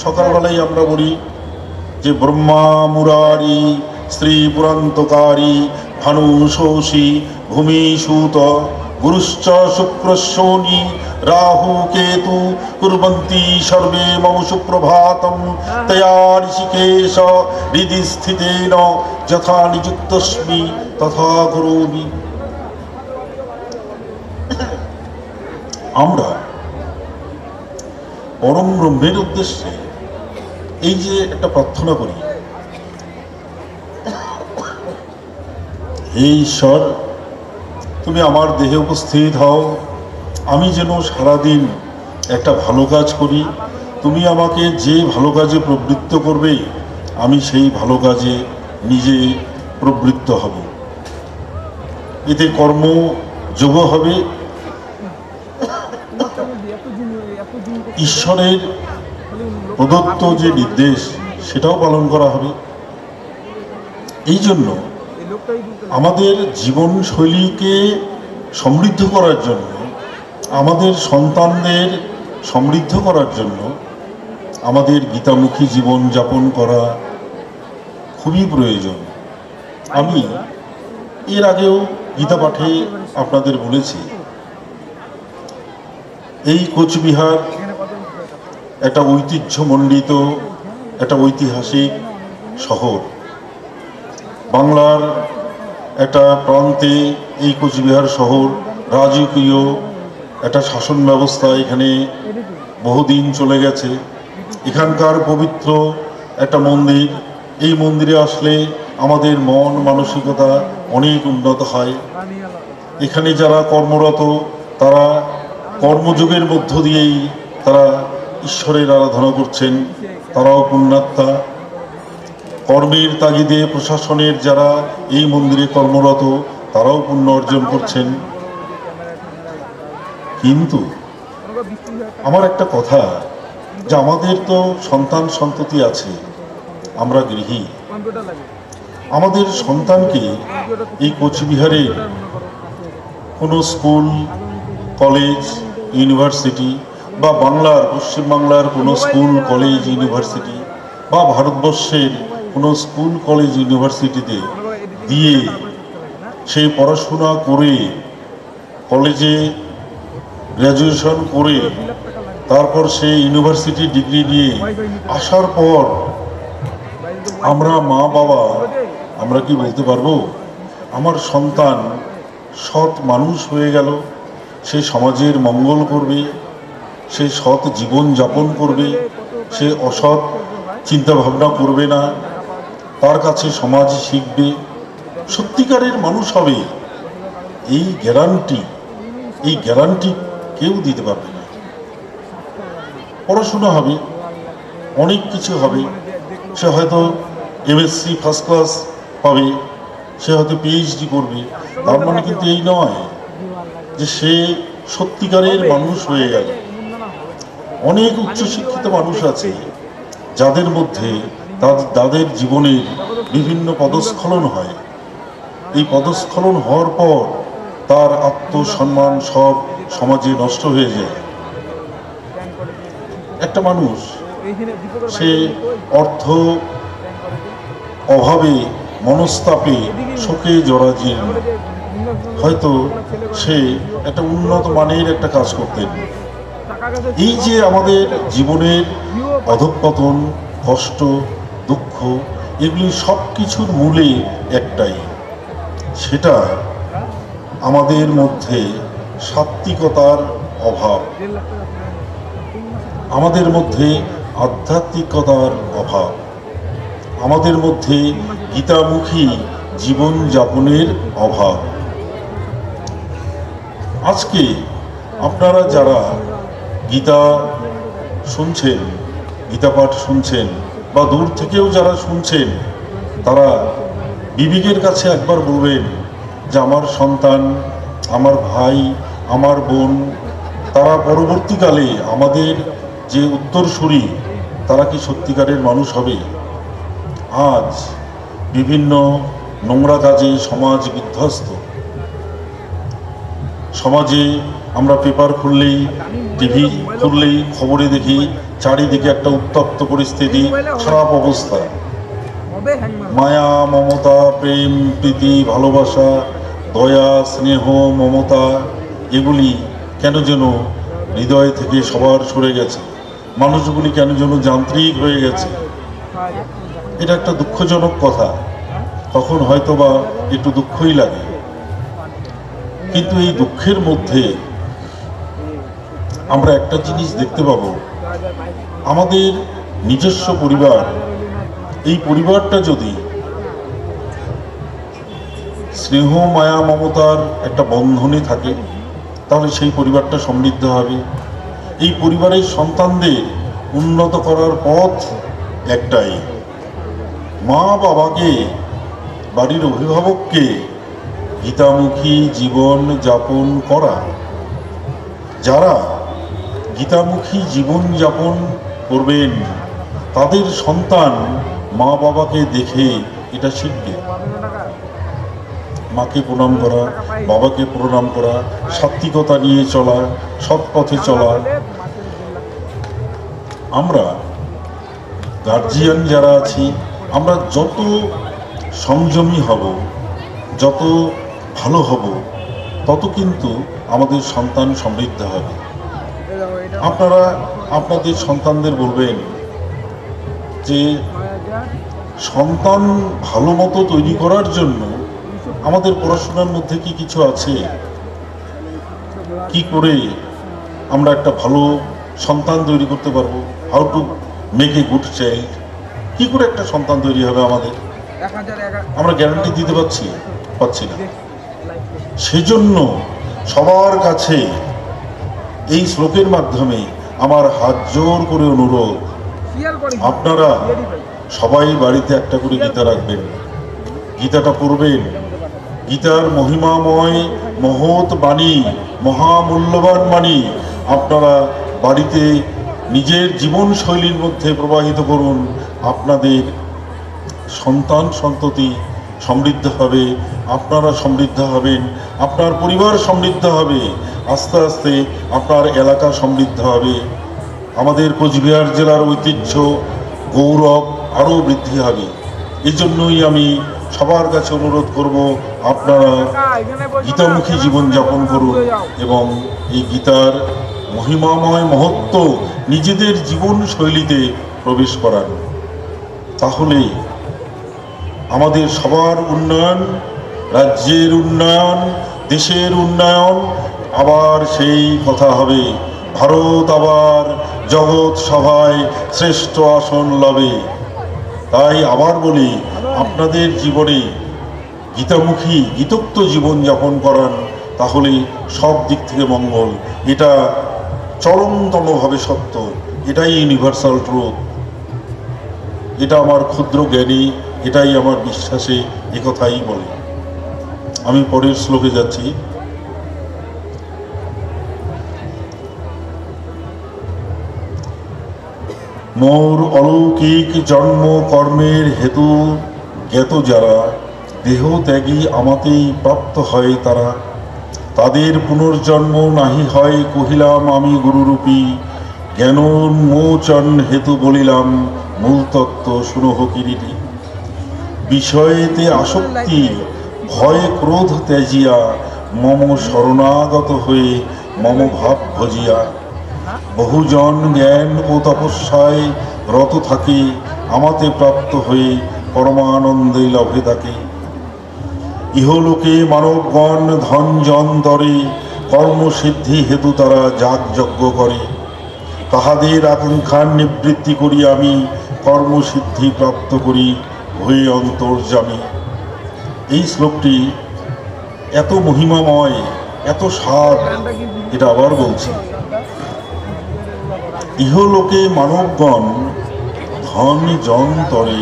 S4: সকালবেলায় আমরা বলি যে ব্রহ্মা মুরারি শ্রী পুরান্তকারী ভানু শোষী ভূমি সুত গুরুশ্চ শুক্রশনি রাহু কেতু কুর্বন্তি সর্বে মম সুপ্রভাতম তয়া ঋষিকেশ হৃদি স্থিতেন যথা নিযুক্তস্মি তথা কरोमि। আমরা পরম ব্রহ্মের উদ্দেশ্যে এই যে একটা প্রার্থনা করি, হে ঈশ্বর, তুমি আমার দেহে উপস্থিত হও, আমি যেন সারাদিন একটা ভালো কাজ করি, তুমি আমাকে যে ভালো কাজে প্রবৃত্ত করবে আমি সেই ভালো কাজে নিজে প্রবৃত্ত হব, এতে কর্ম যোগ হবে, ঈশ্বরের প্রদত্ত যে নির্দেশ সেটাও পালন করা হবে। এই জন্য আমাদের জীবনশৈলীকে সমৃদ্ধ করার জন্য, আমাদের সন্তানদের সমৃদ্ধ করার জন্য আমাদের গীতামুখী জীবন যাপন করা খুবই প্রয়োজন। আমি এর আগেও গীতা পাঠে আপনাদের বলেছি, এই কোচবিহার একটা ঐতিহ্যমণ্ডিত একটা ঐতিহাসিক শহর, বাংলার একটা প্রান্তে এই কোচবিহার শহর রাজকীয় একটা শাসন ব্যবস্থা এখানে বহুদিন চলে গেছে। এখানকার পবিত্র একটা মন্দির, এই মন্দিরে আসলে আমাদের মন মানসিকতা অনেক উন্নত হয়। এখানে যারা কর্মরত তারা কর্মযোগের মধ্য দিয়েই তারা ঈশ্বরের আরাধনা করছেন, তারাও পুণ্যাত্মা। কর্মের তাগিদে প্রশাসনের যারা এই মন্দিরে কর্মরত তারাও পুণ্য অর্জন করছেন। কিন্তু আমার একটা কথা, যে আমাদের তো সন্তান সন্ততি আছে, আমরা গৃহী, আমাদের সন্তানকে এই কোচবিহারের কোনো স্কুল কলেজ ইউনিভার্সিটি বা পশ্চিমবাংলার কোনো স্কুল কলেজ ইউনিভার্সিটি বা ভারতবর্ষের কোনো স্কুল কলেজ ইউনিভার্সিটিতে দিয়ে সে পড়াশোনা করে কলেজে গ্র্যাজুয়েশন করে তারপর সে ইউনিভার্সিটি ডিগ্রি নিয়ে আসার পর আমরা মা বাবা আমরা কি বলতে পারবো আমার সন্তান সৎ মানুষ হয়ে গেল, সে সমাজের মঙ্গল করবে, সে সৎ জীবন যাপন করবে, সে অসৎ চিন্তাভাবনা করবে না, তার কাছে সমাজ শিখবে, সত্যিকারের মানুষ হবে, এই গ্যারান্টি কেউ দিতে পারবে না। পড়াশোনা হবে, অনেক কিছু হবে, সে হয়তো MSc ফার্স্ট ক্লাস পাবে, সে হয়তো PhD করবে, তার মানে কিন্তু এই নয় যে সে সত্যিকারের মানুষ হয়ে গেল। অনেক উচ্চশিক্ষিত মানুষ আছে যাদের মধ্যে তাদের জীবনের বিভিন্ন পদস্খলন হয়। এই পদস্খলন হওয়ার পর তার আত্মসম্মান সব সমাজে নষ্ট হয়ে যায়। একটা মানুষ সে অর্থ অভাবে মনস্তাপে শোকে জরাজীর্ণ, হয়তো সে একটা উন্নত মানের একটা কাজ করতেন। এই যে আমাদের জীবনের অধঃপতন, কষ্ট, দুঃখ, এগুলি সব কিছুর মূলে একটাই, সেটা আমাদের মধ্যে সাত্ত্বিকতার অভাব, আমাদের মধ্যে আধ্যাত্মিকতার অভাব, আমাদের মধ্যে গীতামুখী জীবন যাপনের অভাব। আজকে আপনারা যারা গীতা শুনছেন, গীতা পাঠ শুনছেন বা দূর থেকেও যারা শুনছেন, তারা বিবেকের কাছে একবার বলবেন যে আমার সন্তান, আমার ভাই, আমার বোন, তারা পরবর্তীকালে আমাদের যে উত্তরসূরি, তারা কি সত্যিকারের মানুষ হবে? আজ বিভিন্ন নোংরা কাজে সমাজ বিধ্বস্ত। সমাজে আমরা পেপার খুললেই, টিভি খুললেই খবরে দেখি চারিদিকে একটা উত্তপ্ত পরিস্থিতি, খারাপ অবস্থা। মায়া, মমতা, প্রেম, প্রীতি, ভালোবাসা, দয়া, স্নেহ, মমতা, এগুলি কেন যেন হৃদয় থেকে সবার সরে গেছে। মানুষগুলি কেন যেন যান্ত্রিক হয়ে গেছে। এটা একটা দুঃখজনক কথা, তখন হয়তো বা একটু দুঃখই লাগে। কিন্তু এই দুঃখের মধ্যে আমরা একটা জিনিস দেখতে পাবো, আমাদের নিজস্ব পরিবার, এই পরিবারটা যদি স্নেহ, মায়া, মমতার একটা বন্ধনে থাকে, তাহলে সেই পরিবারটা সমৃদ্ধ হবে। এই পরিবারের সন্তানদের উন্নত করার পথ একটাই, মা বাবাকে, বাড়ির অভিভাবককে গীতামুখী জীবন যাপন করা। যারা গীতামুখী জীবন যাপন করবেন, তাদের সন্তান মা বাবাকে দেখে এটা শিখবে। মাকে প্রণাম করা, বাবাকে প্রণাম করা, সাত্ত্বিকতা নিয়ে চলা, সৎ পথে চলা। আমরা গার্জিয়ান যারা আছি, আমরা যত সংযমী হব, যত ভালো হব, তত কিন্তু আমাদের সন্তান সমৃদ্ধ হবে। আপনারা আপনাদের সন্তানদের বলবেন যে সন্তান ভালো মতো তৈরি করার জন্য আমাদের পড়াশোনার মধ্যে কি কিছু আছে? কি করে আমরা একটা ভালো সন্তান তৈরি করতে পারবো? How to make a good child? কি করে একটা সন্তান তৈরি হবে আমাদের? আমরা গ্যারান্টি দিতে পারছি না। সেজন্য সবার কাছে এই শ্লোকের মাধ্যমে আমার হাত জোর করে অনুরোধ, আপনারা সবাই বাড়িতে একটা করে গীতা রাখবেন, গীতাটা পড়বেন। গীতার মহিমাময় মহৎ বাণী, মহামূল্যবান বাণী আপনারা বাড়িতে নিজের জীবনশৈলীর মধ্যে প্রবাহিত করুন। আপনাদের সন্তান সন্ততি সমৃদ্ধ হবে, আপনারা সমৃদ্ধ হবেন, আপনার পরিবার সমৃদ্ধ হবে, আস্তে আস্তে আপনার এলাকা সমৃদ্ধ হবে, আমাদের কোচবিহার জেলার ঐতিহ্য গৌরব আরও বৃদ্ধি হবে। এই জন্যই আমি সবার কাছে অনুরোধ করব, আপনারা গীতামুখী জীবনযাপন করুন এবং এই গীতার মহিমাময় মহত্ব নিজেদের জীবনশৈলীতে প্রবেশ করান। তাহলে আমাদের সবার উন্নয়ন, রাজ্যের উন্নয়ন, দেশের উন্নয়ন, আবার সেই কথা হবে, ভারত আবার জগৎ সভায় শ্রেষ্ঠ আসন লবে। তাই আবার বলি, আপনাদের জীবনে গীতামুখী গীতোক্ত জীবনযাপন করান, তাহলে সব দিক থেকে মঙ্গল। এটা চরমতমভাবে সত্য, এটাই ইউনিভার্সাল ট্রুথ। এটা আমার ক্ষুদ্র জ্ঞানী, এটাই আমার বিশ্বাসে একথাই বলে। আমি পরের শ্লোকে যাচ্ছি। মোর অলৌকিক জন্ম কর্মের হেতু জ্ঞাত যারা, দেহ ত্যাগী আমাতেই প্রাপ্ত হয় তারা, তাদের পুনর্জন্ম নাহি হয় কহিলাম আমি গুরুরূপী, জ্ঞানোন্মোচন হেতু বলিলাম মূল তত্ত্ব শুনহ কিরীটি। বিষয়েতে আসক্তি ভয় ক্রোধ ত্যাজিয়া, মম শরণাগত হয়ে মম ভাব ভজিয়া, বহুজন জ্ঞান ও তপস্যায় রত থাকে, আমাতে প্রাপ্ত হয়ে পরমানন্দে লভে থাকে। ইহলোকে মানবগণ ধন জন দরে, কর্মসিদ্ধি হেতু তারা যাগযজ্ঞ করে, তাহাদের আকাঙ্ক্ষার নিবৃত্তি করি আমি, কর্মসিদ্ধি প্রাপ্ত করি হয়ে অন্তর্যামী। এই শ্লোকটি এত মহিমাময়, এত স্বাদ, এটা আবার বলছি। ইহলোকে মানবগণ ধন জন তরে,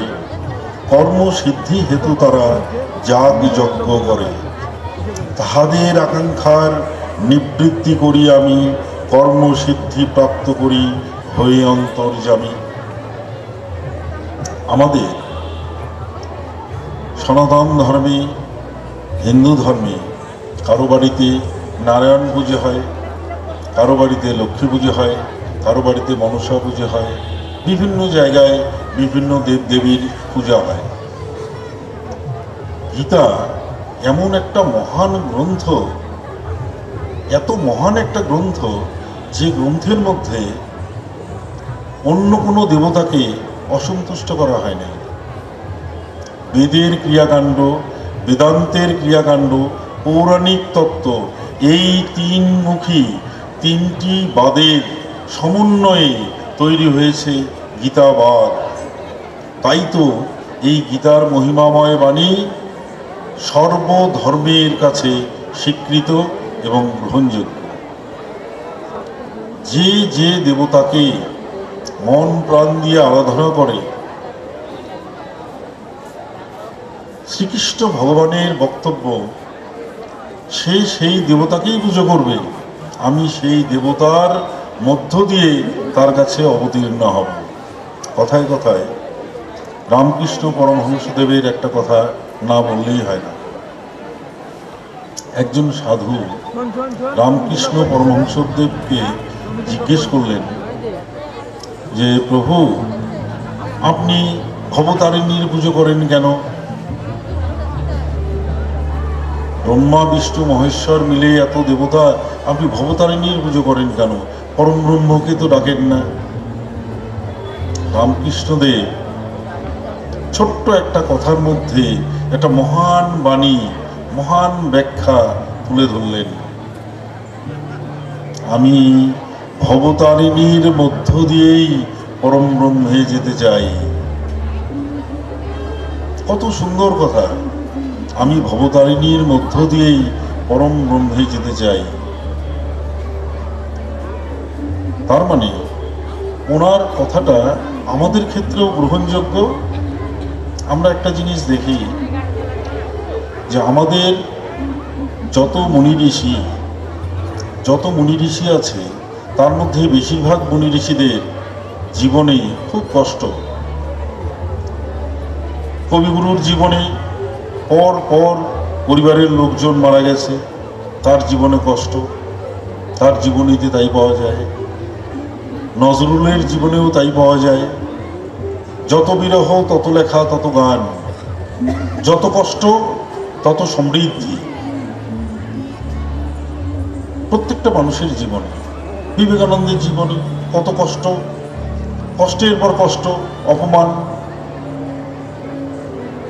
S4: কর্মসিদ্ধি হেতু তারা যাগযজ্ঞ করে, তাহাদের আকাঙ্ক্ষার নিবৃত্তি করি আমি, কর্মসিদ্ধি প্রাপ্ত করি হয়ে অন্তর্যামী। আমাদের সনাতন ধর্মে, হিন্দু ধর্মে কারো বাড়িতে নারায়ণ পুজো হয়, কারো বাড়িতে লক্ষ্মী পুজো হয়, কারো বাড়িতে মনসা পুজো হয়, বিভিন্ন জায়গায় বিভিন্ন দেবদেবীর পূজা হয়। গীতা এমন একটা মহান গ্রন্থ, এত মহান একটা গ্রন্থ, যে গ্রন্থের মধ্যে অন্য কোনো দেবতাকে অসন্তুষ্ট করা হয় না। বেদের ক্রিয়াকাণ্ড, বেদান্তের ক্রিয়াকাণ্ড, পৌরাণিক তত্ত্ব, এই তিনমুখী তিনটি বাদের সমন্বয়ে তৈরি হয়েছে গীতাবাদ। তাই তো এই গীতার মহিমাময় বাণী সর্বধর্মের কাছে স্বীকৃত এবং গ্রহণযোগ্য। যে যে দেবতাকে মন প্রাণ দিয়ে আরাধনা করে, শ্রীকৃষ্ণ ভগবানের বক্তব্য, সে সেই দেবতাকেই পুজো করবে, আমি সেই দেবতার মধ্য দিয়ে তার কাছে অবতীর্ণ হব। কথায় কথায় রামকৃষ্ণ পরমহংসদেবের একটা কথা না বললেই হয় না। একজন সাধু রামকৃষ্ণ পরমহংসদেবকে জিজ্ঞেস করলেন যে, প্রভু, আপনি ভবতারিণীর পুজো করেন কেন? ব্রহ্মা বিষ্ণু মহেশ্বর মিলে এত দেবতা, আপনি ভবতারিণীর পুজো করেন কেন? পরম ব্রহ্মকে তো ডাকেন না। রামকৃষ্ণদেব ছোট্ট একটা কথার মধ্যে একটা মহান বাণী, মহান ব্যাখ্যা তুলে ধরলেন। আমি ভবতারিণীর মধ্য দিয়েই পরম ব্রহ্মে যেতে চাই। কত সুন্দর কথা! আমি ভবতারিণীর মধ্য দিয়েই পরম ব্রহ্মে যেতে চাই। তার মানে ওনার কথাটা আমাদের ক্ষেত্রেও গ্রহণযোগ্য। আমরা একটা জিনিস দেখি যে আমাদের যত মুনি ঋষি আছে তার মধ্যে বেশিরভাগ মুনি ঋষিদের জীবনে খুব কষ্ট। কবিগুরুর জীবনে পর পর পরিবারের লোকজন মারা গেছে, তার জীবনে কষ্ট, তার জীবনীতে তাই পাওয়া যায়। নজরুলের জীবনেও তাই পাওয়া যায়। যত বিরহ তত লেখা তত গান, যত কষ্ট তত সমৃদ্ধি। প্রত্যেকটা মানুষের জীবনে, বিবেকানন্দের জীবনে কত কষ্ট, কষ্টের পর কষ্ট, অপমান,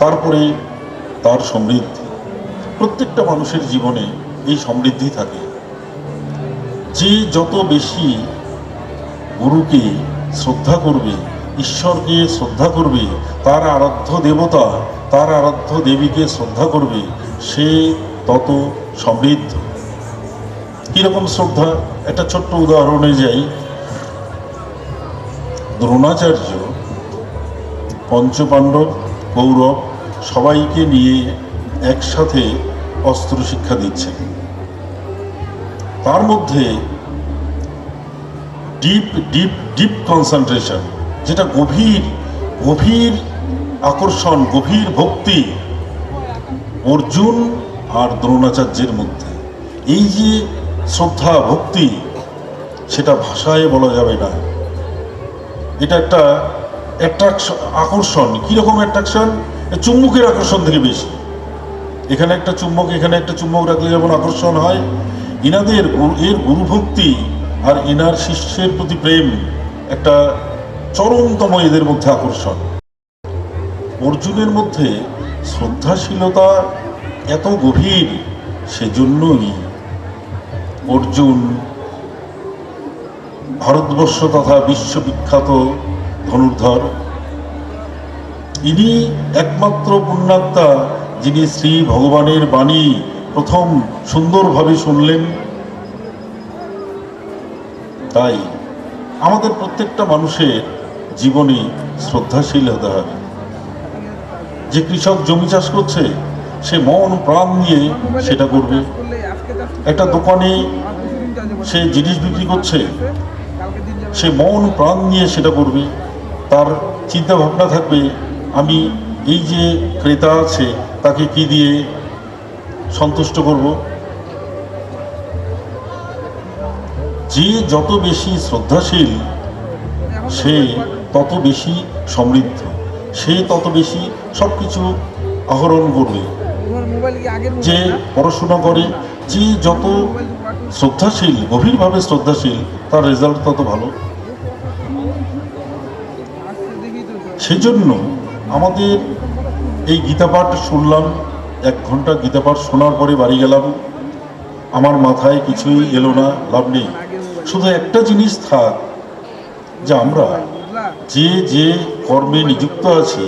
S4: তারপরে তার সমৃদ্ধি। প্রত্যেকটা মানুষের জীবনে এই সমৃদ্ধি থাকে। যে যত বেশি গুরুকে শ্রদ্ধা করবে, ঈশ্বরকে শ্রদ্ধা করবে, তার আরাধ্য দেবতা, তার আরাধ্য দেবীকে শ্রদ্ধা করবে, সে তত সমৃদ্ধ। কিরকম শ্রদ্ধা? একটা ছোট্ট উদাহরণে যাই। দ্রোণাচার্য পঞ্চপাণ্ডব, কৌরব সবাইকে নিয়ে একসাথে অস্ত্র শিক্ষা দিচ্ছেন। তার মধ্যে ডিপ ডিপ ডিপ কনসেন্ট্রেশন, যেটা গভীর গভীর আকর্ষণ, গভীর ভক্তি অর্জুন আর দ্রোণাচার্যের মধ্যে। এই যে শ্রদ্ধা ভক্তি, সেটা ভাষায় বলা যাবে না। এটা একটা অ্যাট্রাকশন, আকর্ষণ। কীরকম অ্যাট্রাকশন? চুম্বকের আকর্ষণ থেকে বেশি। এখানে একটা চুম্বক, এখানে একটা চুম্বক রাখলে যেমন আকর্ষণ হয়, এনাদের এর গুরুভক্তি আর এনার শিষ্যের প্রতি প্রেম একটা চরমতম এদের মধ্যে আকর্ষণ। অর্জুনের মধ্যে শ্রদ্ধাশীলতা এত গভীর, সেজন্যই অর্জুন ভারতবর্ষ তথা বিশ্ববিখ্যাত ধনুর্ধর। ইনি একমাত্র পুণ্যাত্মা যিনি শ্রী ভগবানের বাণী প্রথম সুন্দরভাবে শুনলেন। তাই আমাদের প্রত্যেকটা মানুষের জীবনে শ্রদ্ধাশীল হতে হবে। যে কৃষক জমি চাষ করছে, সে মন প্রাণ দিয়ে সেটা করবে। একটা দোকানে সে জিনিস বিক্রি করছে, সে মন প্রাণ নিয়ে সেটা করবে। তার চিন্তা ভাবনা থাকবে, আমি এই যে ক্রেতা আছে তাকে কি দিয়ে সন্তুষ্ট করব। যে যত বেশি শ্রদ্ধাশীল, সে তত বেশি সমৃদ্ধ, সে তত বেশি সব কিছু আহরণ করবে। যে পড়াশোনা করে, যে যত শ্রদ্ধাশীল, গভীরভাবে শ্রদ্ধাশীল, তার রেজাল্ট তত ভালো। সেজন্য আমাদের এই গীতাপাঠ শুনলাম, 1 ঘন্টা গীতাপাঠ শোনার পরে বাড়ি গেলাম, আমার মাথায় কিছুই এলো না, লাভ নেই। শুধু একটা জিনিস থাক, যে আমরা যে যে কর্মে নিযুক্ত আছি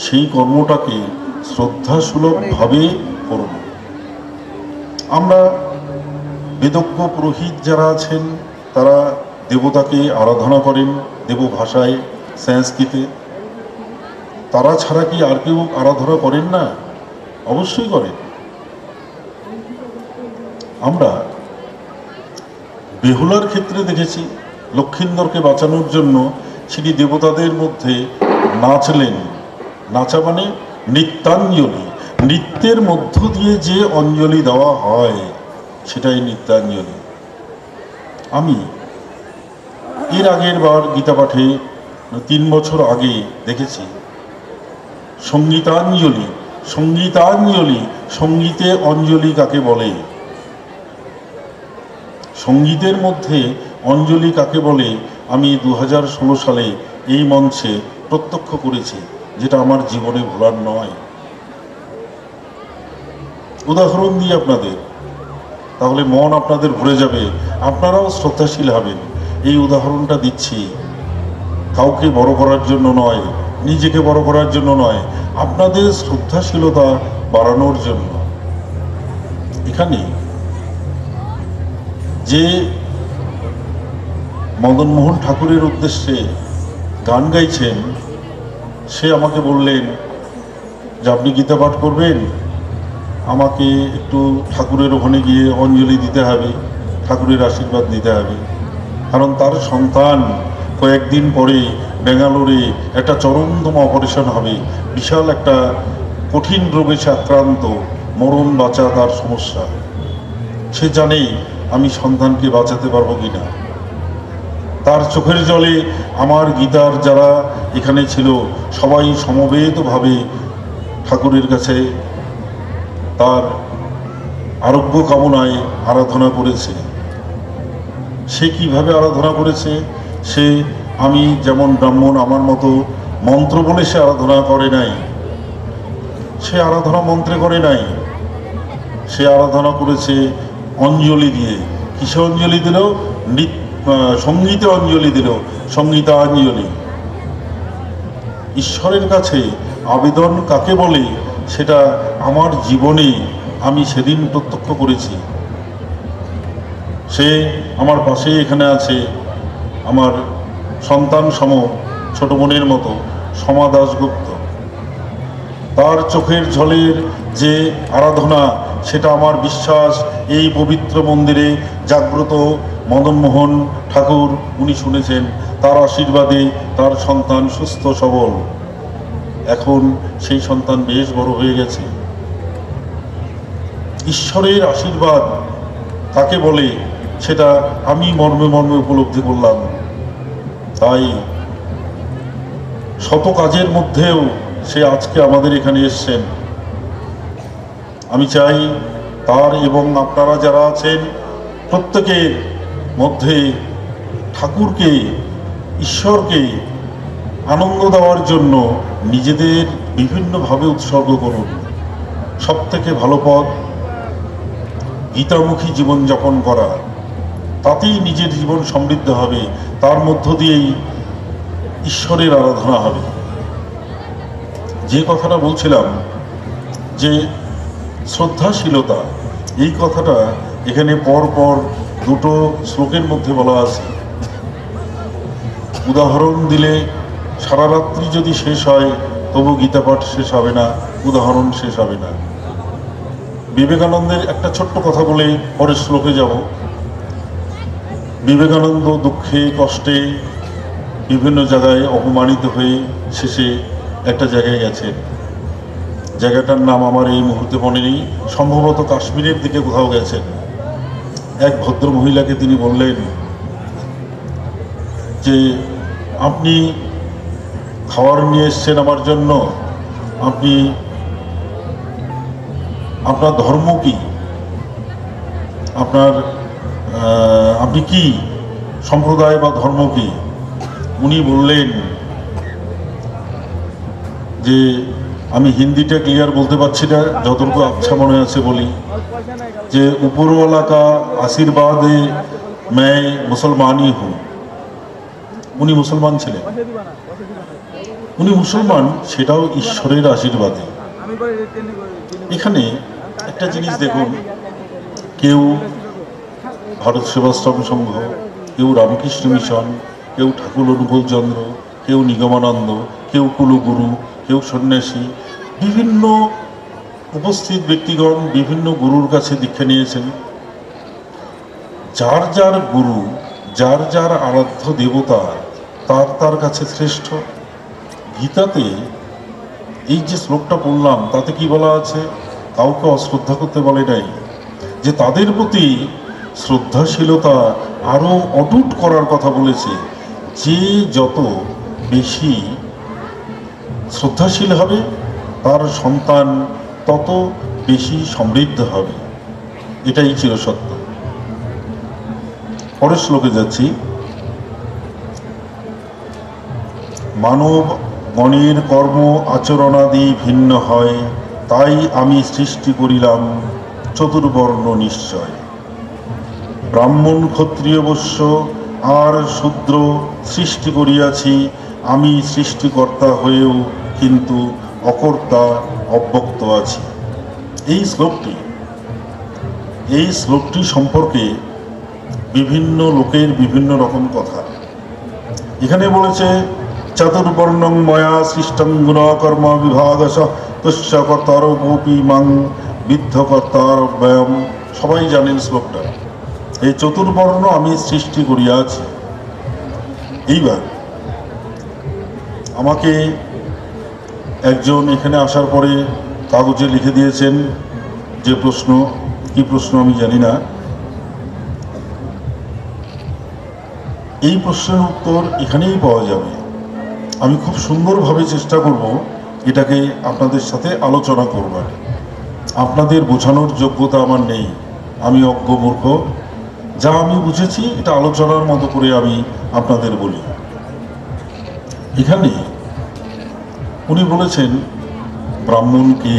S4: সেই কর্মটাকে শ্রদ্ধাসুলভভাবে করব। আমরা বেদজ্ঞ পুরোহিত যারা আছেন, তারা দেবতাকে আরাধনা করেন দেব ভাষায়, সংস্কৃতে। তারা ছাড়া কি আর কেউ আরাধনা করেন না? অবশ্যই করেন। আমরা বেহুলার ক্ষেত্রে দেখেছি, লক্ষিন্দরকে বাঁচানোর জন্য তিনি দেবতাদের মধ্যে নাচলেন। নাচা মানে নৃত্যাঞ্জলি। নৃত্যের মধ্য দিয়ে যে অঞ্জলি দেওয়া হয় সেটাই নৃত্যাঞ্জলি। আমি এর আগের বার গীতা পাঠে 3 বছর আগে দেখেছি সঙ্গীতাঞ্জলি। সঙ্গীতাঞ্জলি, সঙ্গীতে অঞ্জলি কাকে বলে? সঙ্গীতের মধ্যে অঞ্জলি কাকে বলে আমি 2016 সালে এই মঞ্চে প্রত্যক্ষ করেছি। যেটা আমার জীবনে ভোলার নয়। উদাহরণ দিই আপনাদের, তাহলে মন আপনাদের ভরে যাবে, আপনারাও শ্রদ্ধাশীল হবেন। এই উদাহরণটা দিচ্ছি কাউকে বড় করার জন্য নয়, নিজেকে বড় করার জন্য নয়, আপনাদের শ্রদ্ধাশীলতা বাড়ানোর জন্য। এখানে যে মদনমোহন ঠাকুরের উদ্দেশ্যে গান গাইছেন, সে আমাকে বললেন যে আপনি গীতা পাঠ করবেন, আমাকে একটু ঠাকুরের ওখানে গিয়ে অঞ্জলি দিতে হবে, ঠাকুরের আশীর্বাদ নিতে হবে। কারণ তার সন্তান কয়েকদিন পরে ব্যাঙ্গালোরে একটা চরমতম অপারেশন হবে, বিশাল একটা কঠিন রোগে সে আক্রান্ত, মরণ বাঁচা তার সমস্যা। সে জানে আমি সন্তানকে বাঁচাতে পারবো কিনা। তার চোখের জলে আমার গীতার যারা এখানে ছিল সবাই সমবেতভাবে ঠাকুরের কাছে তার আরোগ্য কামনায় আরাধনা করেছে। সে কিভাবে আরাধনা করেছে? সে আমি যেমন ব্রাহ্মণ আমার মতো মন্ত্র বলে সে আরাধনা করে নাই, সে আরাধনা মন্ত্রে করে নাই, সে আরাধনা করেছে অঞ্জলি দিয়ে। কিসে অঞ্জলি দিল? সঙ্গীতে অঞ্জলি দিল, সঙ্গীতাঞ্জলি। ঈশ্বরের কাছে আবেদন কাকে বলে সেটা আমার জীবনে আমি সেদিন প্রত্যক্ষ করেছি। সে আমার পাশে এখানে আছে, আমার সন্তান সম ছোট বোনের মতো সমা দাশগুপ্ত। তার চোখের ঝলের যে আরাধনা, সেটা আমার বিশ্বাস এই পবিত্র মন্দিরে জাগ্রত মদনমোহন ঠাকুর উনি শুনেছেন। তার আশীর্বাদে তার সন্তান সুস্থ সবল, এখন সেই সন্তান বেশ বড় হয়ে গেছে। ঈশ্বরের আশীর্বাদ কাকে বলে সেটা আমি মর্মে মর্মে উপলব্ধি করলাম। তাই শত কাজের মধ্যেও সে আজকে আমাদের এখানে এসছেন। আমি চাই তার এবং আপনারা যারা আছেন প্রত্যেকের মধ্যে ঠাকুরকে, ঈশ্বরকে আনন্দ দেওয়ার জন্য নিজেদের বিভিন্নভাবে উৎসর্গ করুন। সব থেকে ভালো পথ গীতামুখী জীবনযাপন করা, তাতেই নিজের জীবন সমৃদ্ধ হবে, তার মধ্য দিয়েই ঈশ্বরের আরাধনা হবে। যে কথাটা বলছিলাম যে শ্রদ্ধাশীলতা, এই কথাটা এখানে পর পর দুটো শ্লোকের মধ্যে বলা আছে। উদাহরণ দিলে সারা রাত্রি যদি শেষ হয় তবু গীতা পাঠ শেষ হবে না, উদাহরণ শেষ হবে না। বিবেকানন্দের একটা ছোট্ট কথা বলে পরের শ্লোকে যাব। বিবেকানন্দ দুঃখে কষ্টে বিভিন্ন জায়গায় অপমানিত হয়ে শেষে একটা জায়গায় গেছেন, জায়গাটার নাম আমার এই মুহূর্তে মনে নেই, সম্ভবত কাশ্মীরের দিকে কোথাও গেছেন। এক ভদ্র মহিলাকে তিনি বললেন যে আপনি খাবার নিয়ে এসছেন আমার জন্য, আপনার ধর্ম কি, আপনি কি সম্প্রদায় বা ধর্ম কি? উনি বললেন যে আমি হিন্দিটা ক্লিয়ার বলতে পারছি না, যতটুকু আচ্ছা মনে আছে বলি, যে উপরওয়ালা কা আশীর্বাদে मैं মুসলমানই হুঁ। উনি মুসলমান ছিলেন, উনি মুসলমান, সেটাও ঈশ্বরের আশীর্বাদে। এখানে একটা জিনিস দেখুন, কেউ ভারত সেবাশ্রম সংঘ, কেউ রামকৃষ্ণ মিশন, কেউ ঠাকুর অনুকূলচন্দ্র, কেউ নিগমানন্দ, কেউ কুলগুরু, কেউ সন্ন্যাসী, বিভিন্ন উপস্থিত ব্যক্তিগণ বিভিন্ন গুরুর কাছে দীক্ষা নিয়েছেন। যার যার গুরু, যার যার আরাধ্য দেবতা তার তার কাছে শ্রেষ্ঠ। গীতাতে এই যে শ্লোকটা পড়লাম তাতে কি বলা আছে? কাউকে অশ্রদ্ধা করতে বলে নাই, যে তাদের প্রতি শ্রদ্ধাশীলতা আরও অটুট করার কথা বলেছে। যে যত বেশি শ্রদ্ধাশীল হবে তার সন্তান তত বেশি সমৃদ্ধ হবে, এটাই চিরসত্য। পরের শ্লোকে যাচ্ছি। মানব গণের কর্ম আচরণাদি ভিন্ন হয়, তাই আমি সৃষ্টি করিলাম চতুর্বর্ণ নিশ্চয়। ব্রাহ্মণ ক্ষত্রিয় বৈশ্য আর শূদ্র সৃষ্টি করিয়াছি আমি সৃষ্টিকর্তা হয়েও, কিন্তু অকর্তা অব্যক্ত আছি। এই শ্লোকটি সম্পর্কে বিভিন্ন লোকের বিভিন্ন রকম কথা। এখানে বলেছে চতুর্বর্ণং ময়া সৃষ্টং গুণকর্ম বিভাগশ তস্য কর্তার গোপী মাং বিদ্ধ কর্তার ব্যয়ম। সবাই জানেন শ্লোকটা। এই চতুর্বর্ণ আমি সৃষ্টি করিয়াছি। এইবার আমাকে একজন এখানে আসার পরে কাগজে লিখে দিয়েছেন যে প্রশ্ন, কি প্রশ্ন আমি জানি না, এই প্রশ্নের উত্তর এখানেই পাওয়া যাবে। আমি খুব সুন্দরভাবে চেষ্টা করব এটাকে আপনাদের সাথে আলোচনা করবার। আপনাদের বোঝানোর যোগ্যতা আমার নেই, আমি অজ্ঞ মূর্খ। যা আমি বুঝেছি এটা আলোচনার মতো করে আমি আপনাদের বলি। এখানে উনি বলেছেন ব্রাহ্মণ কে?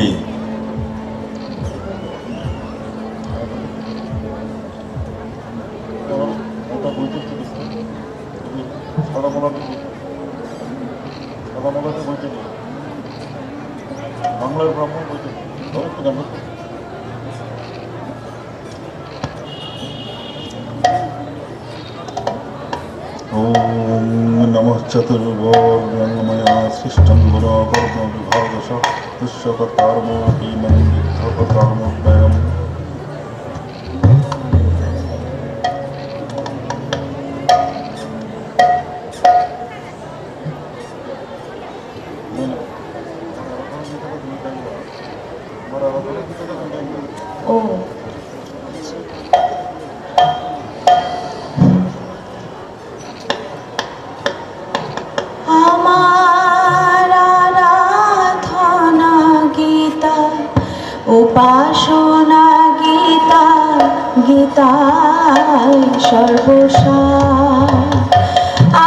S4: বাংলার ব্রাহ্মণ বইতে ওম নমঃ চতুর্বর্ণময়া সৃষ্টং গুণকর্ম বিভাগশ তস্য কর্তারমোপি মং বিদ্ধ কর্তারমোদ্ভয়ম।
S1: ও আমার আরাধনা গীতা, উপাসনা গীতা, গীতায় সর্বসার।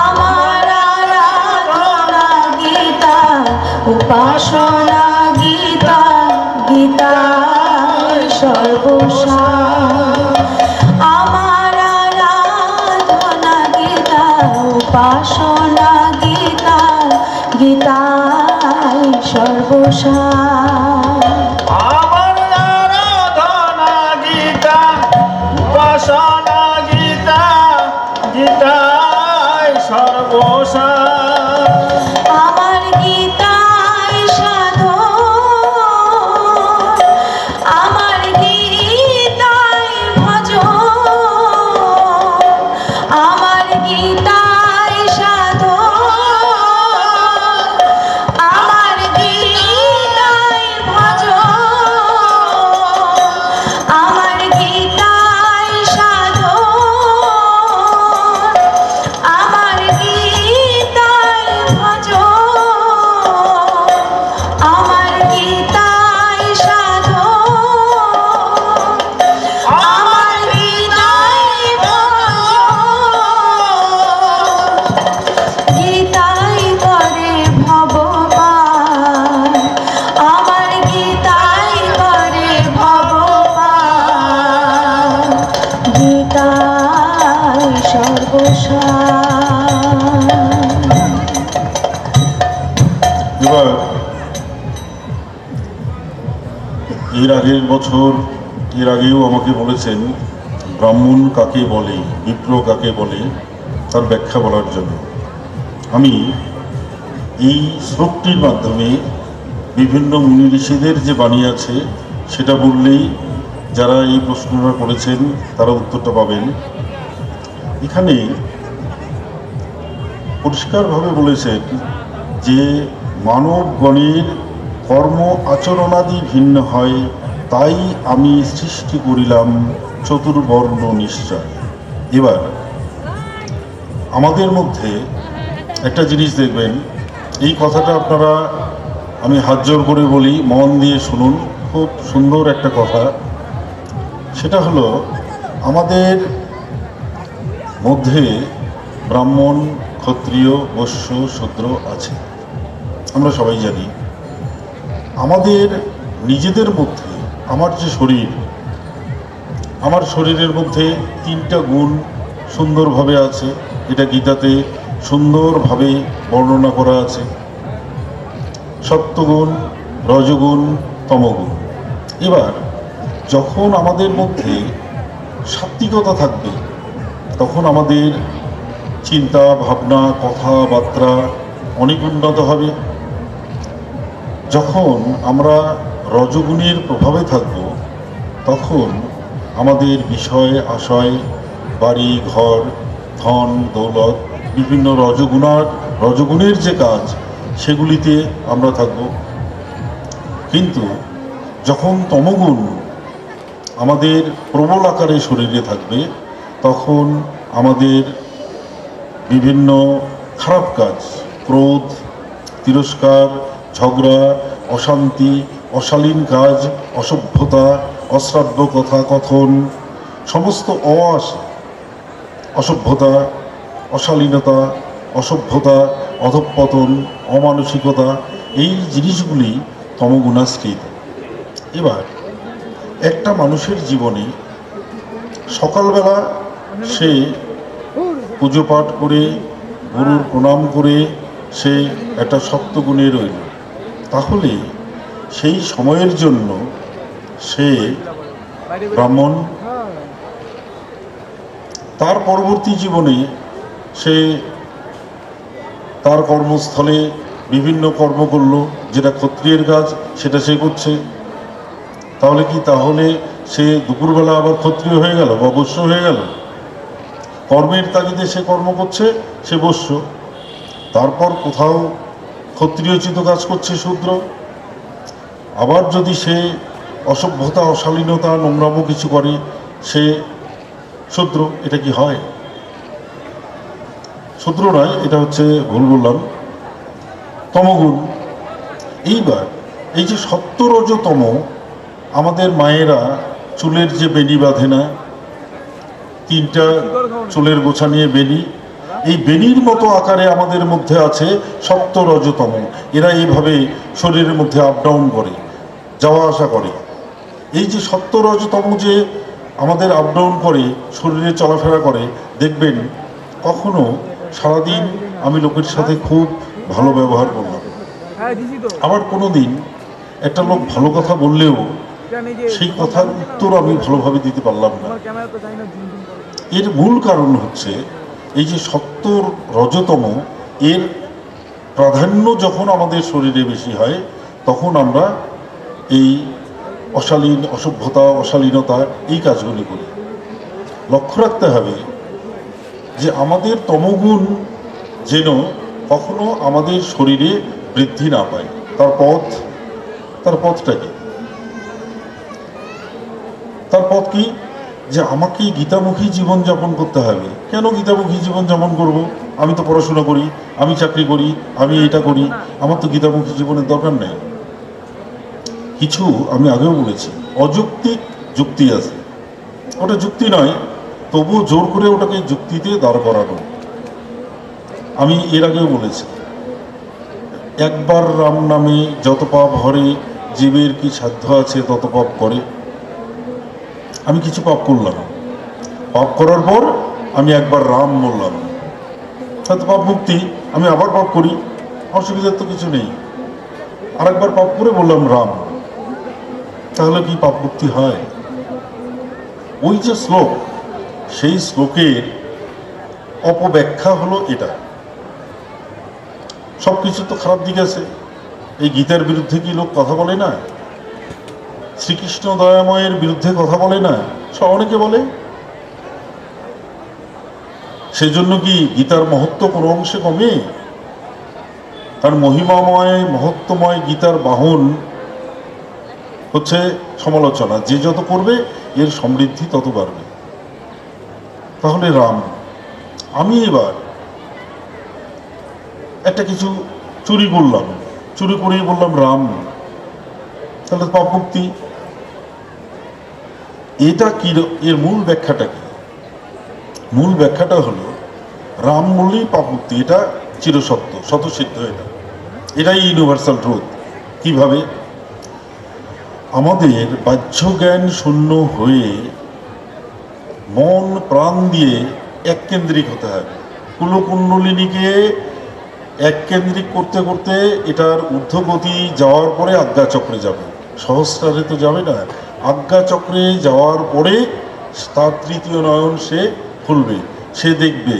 S1: আমার আরাধনা গীতা, উপাসনা গীতা, গীতায় সর্বসার। আমার আরাধনা গীতা, উপাসনা গীতা, গীতায় সর্বসার।
S2: আমার আরাধনা গীতা, উপাসনা গীতা, গীতায় সর্বসার।
S1: আমার গীতায় সাধন, আমার গীতায় ভজন, আমার গীতায় সাধন, আমার গীতায় ভজন, আমার গীতায় সাধন, আমার গীতায় ভজন, আমার গীতায় সাধন, আমার গীতায় ভজন, গীতায় করে ভগবান, আমার গীতায় করে ভগবান, গীতায় সর্বসার।
S4: এবার এর আগের বছর, এর আগেও আমাকে বলেছেন ব্রাহ্মণ কাকে বলে, বিপ্র কাকে বলে, তার ব্যাখ্যা বলার জন্য। আমি এই শ্লোকটির মাধ্যমে বিভিন্ন মুনি ঋষিদের যে বাণী আছে সেটা বললেই যারা এই প্রশ্নটা করেছেন তারা উত্তরটা পাবেন। এখানে পরিষ্কারভাবে বলেছেন যে মানবগণের কর্ম আচরণাদি ভিন্ন হয়, তাই আমি সৃষ্টি করিলাম চতুর্বর্ণ নিশ্চয়। এবার আমাদের মধ্যে একটা জিনিস দেখবেন, এই কথাটা আপনারা, আমি হাত জোর করে বলি, মন দিয়ে শুনুন, খুব সুন্দর একটা কথা। সেটা হলো আমাদের মধ্যে ব্রাহ্মণ, ক্ষত্রিয়, বৈশ্য, শূদ্র আছে। আমরা সবাই জানি আমাদের নিজেদের মধ্যে আমার যে শরীর, আমার শরীরের মধ্যে 3টা গুণ সুন্দরভাবে আছে। এটা গীতাতে সুন্দরভাবে বর্ণনা করা আছে, সত্যগুণ, রজগুণ, তমগুণ। এবার যখন আমাদের মধ্যে সাত্ত্বিকতা থাকবে তখন আমাদের চিন্তা ভাবনা কথাবার্তা অনেক উন্নত হবে। যখন আমরা রজগুণের প্রভাবে থাকব তখন আমাদের বিষয় আশয়, বাড়ি ঘর, ধন দৌলত, বিভিন্ন রজগুণের যে কাজ সেগুলিতে আমরা থাকব। কিন্তু যখন তমগুণ আমাদের প্রবল আকারে শরীরে থাকবে তখন আমাদের বিভিন্ন খারাপ কাজ, ক্রোধ, তিরস্কার, ঝগড়া, অশান্তি, অশালীন কাজ, অসভ্যতা, অশ্রাব্য কথা কথন, সমস্ত অসভ্যতা, অশালীনতা, অসভ্যতা, অধঃপতন, অমানসিকতা, এই জিনিসগুলি তমগুণাশ্রিত। এবার একটা মানুষের জীবনে সকালবেলা সে পুজো পাঠ করে গুরুর প্রণাম করে সে একটা সপ্তগুণে রইল, তাহলে সেই সময়ের জন্য সে ব্রাহ্মণ। তার পরবর্তী জীবনে সে তার কর্মস্থলে বিভিন্ন কর্ম করল, যেটা ক্ষত্রিয়ের কাজ সেটা সে করছে। তাহলে সে দুপুরবেলা আবার ক্ষত্রিয় হয়ে গেল বা বৈশ্য হয়ে গেল? কর্মের তাগিদে সে কর্ম করছে, সে বৈশ্য। তারপর কোথাও ক্ষত্রিয়োচিত কাজ করছে শূদ্র। আবার যদি সে অসভ্যতা, অশালীনতা, নোংরামো কিছু করে সে শূদ্র। এটা কি হয়? শূদ্র নয়, এটা হচ্ছে ভুল বললাম, তমগুণ। এইবার এই যে সত্য রজ তম, আমাদের মায়েরা চুলের যে বেনি বাঁধে না, 3টা চুলের গোছা নিয়ে বেনি, এই বেনির মতো আকারে আমাদের মধ্যে আছে সত্য রজতম। এরা এইভাবে শরীরের মধ্যে আপ ডাউন করে, যাওয়া আসা করে। এই যে সত্য রজতম যে আমাদের আপ ডাউন করে, শরীরে চলাফেরা করে, দেখবেন কখনো সারাদিন আমি লোকের সাথে খুব ভালো ব্যবহার করলাম, আবার কোনো দিন একটা লোক ভালো কথা বললেও সেই কথার উত্তর আমি ভালোভাবে দিতে পারলাম না। এর মূল কারণ হচ্ছে এই যে সত্য রজতম, এর প্রাধান্য যখন আমাদের শরীরে বেশি হয় তখন আমরা এই অশালীন, অসভ্যতা, অশালীনতা এই কাজগুলি করি। লক্ষ্য রাখতে হবে যে আমাদের তমগুণ যেন কখনো আমাদের শরীরে বৃদ্ধি না পায়। তার পথটা কি? তার পথ কি? যে আমাকে গীতামুখী জীবনযাপন করতে হবে। কেন গীতামুখী জীবনযাপন করব? আমি তো পড়াশোনা করি, আমি চাকরি করি, আমি এটা করি, আমার তো গীতামুখী জীবনের দরকার নেই। কিছু আমি আগেও বলেছি অযৌক্তিক যুক্তি আছে, ওটা যুক্তি নয়, তবুও জোর করে ওটাকে যুক্তিতে দাঁড় করানো। আমি এর আগেও বলেছি, একবার রাম নামে যত পাপ হরে, জীবের কি সাধ্য আছে তত পাপ করে। আমি কিছু পাপ করলাম, পাপ করার পর আমি একবার রাম বললাম, হয়তো পাপ মুক্তি। আমি আবার পাপ করি, অসুবিধার তো কিছু নেই। আরেকবার পাপ করে বললাম রাম, তাহলে কি পাপ মুক্তি হয়? ওই যে শ্লোক, সেই শ্লোকের অপব্যাখ্যা হলো এটা। সব কিছু তো খারাপ দিক আছে। এই গীতার বিরুদ্ধে কি লোক কথা বলে না? শ্রীকৃষ্ণ দয়াময়ের বিরুদ্ধে কথা বলে না? সব অনেকে বলে। সেজন্য কি গীতার মহত্ব কোনো অংশে কমে? কারণ মহিমাময়, মহত্বময় গীতার বাহন হচ্ছে সমালোচনা। যে যত করবে এর সমৃদ্ধি তত বাড়বে। তাহলে রাম, আমি এবার একটা কিছু চুরি করলাম, চুরি করেই বললাম রাম, তাহলে পাপ মুক্তি। এটা কি? এর মূল ব্যাখ্যাটা কি? মূল ব্যাখ্যাটা হলো রাম বললেই পাপ মুক্তি, এটা চিরসত্য, স্বতঃসিদ্ধ। এটাই ইউনিভার্সাল ট্রুথ। কিভাবে? আমাদের বাহ্য জ্ঞান শূন্য হয়ে মন প্রাণ দিয়ে এককেন্দ্রিক হতে হবে। কুলকুণ্ডলিনীকে এককেন্দ্রিক করতে করতে এটার ঊর্ধ্বগতি যাওয়ার পরে আজ্ঞাচক্রে যাবে, সহস্রারে তো যাবে না। আজ্ঞাচক্রে যাওয়ার পরে তার তৃতীয় নয়ন সে খুলবে, সে দেখবে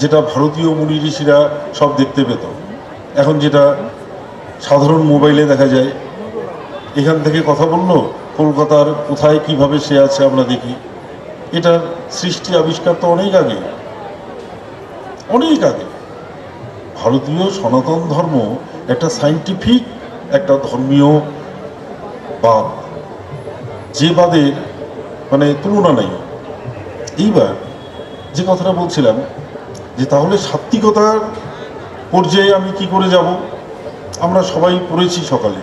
S4: যেটা ভারতীয় মুনি ঋষিরা সব দেখতে পেত, এখন যেটা সাধারণ মোবাইলে দেখা যায়। এখান থেকে কথা বললো, কলকাতার কোথায় কিভাবে সে আছে আমরা দেখি। এটার সৃষ্টি আবিষ্কার তো অনেক আগে, অনেক আগে। ভারতীয় সনাতন ধর্ম একটা সায়েন্টিফিক একটা ধর্মীয় বাদ, যে বাদের মানে তুলনা নেই। এইবার যে কথাটা বলছিলাম, যে তাহলে সাত্ত্বিকতার পর্যায়ে আমি কি করে যাব? আমরা সবাই পড়েছি সকালে,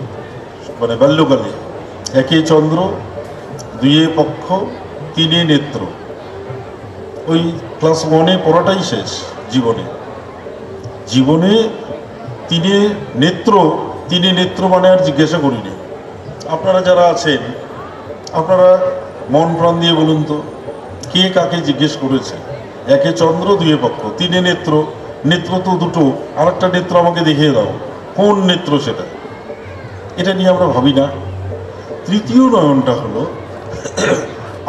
S4: মানে বাল্যকালে, একে চন্দ্র, দুইয়ে পক্ষ, তিনে নেত্র। ওই ক্লাস 1-এ পড়াটাই শেষ জীবনে। জীবনে তিনে নেত্র মানে আর জিজ্ঞাসা করিনি। আপনারা যারা আছেন, আপনারা মন প্রাণ দিয়ে বলুন তো, কে কাকে জিজ্ঞেস করেছে? একে চন্দ্র, দুইয়ে পক্ষ, তিনে নেত্র। নেত্র তো দুটো, আর একটা নেত্র আমাকে দেখিয়ে দাও, কোন নেত্র সেটা? এটা নিয়ে আমরা ভাবি না। তৃতীয় নয়নটা হলো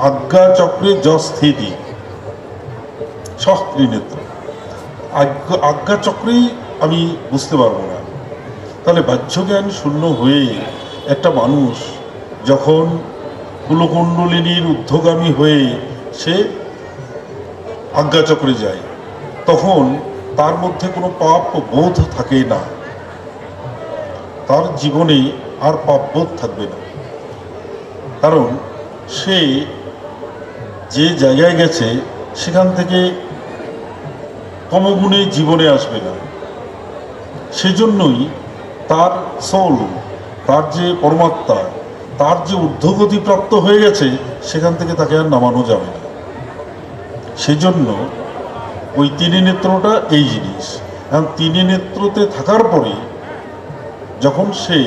S4: আজ্ঞাচক্রে যস্থিতি, সস্ত্রীনেত্র। আজ্ঞাচক্রেই আমি বুঝতে পারবো না। তাহলে বাহ্যজ্ঞান শূন্য হয়ে একটা মানুষ যখন কুলকুণ্ডলিনীর ঊর্ধ্বগামী হয়ে সে আজ্ঞাচক্রে যায়, তখন তার মধ্যে কোনো পাপ বোধ থাকে না, তার জীবনে আর পাপবোধ থাকবে না। কারণ সে যে জায়গায় গেছে সেখান থেকে কমগুণে জীবনে আসবে না। সেজন্যই তার সোল, তার যে পরমাত্মা, তার যে ঊর্ধ্বগতি প্রাপ্ত হয়ে গেছে, সেখান থেকে তাকে আর নামানো যাবে না। সেজন্য ওই তিনে নেত্রটা এই জিনিস। এখন তিনে নেত্রতে থাকার পরে যখন সে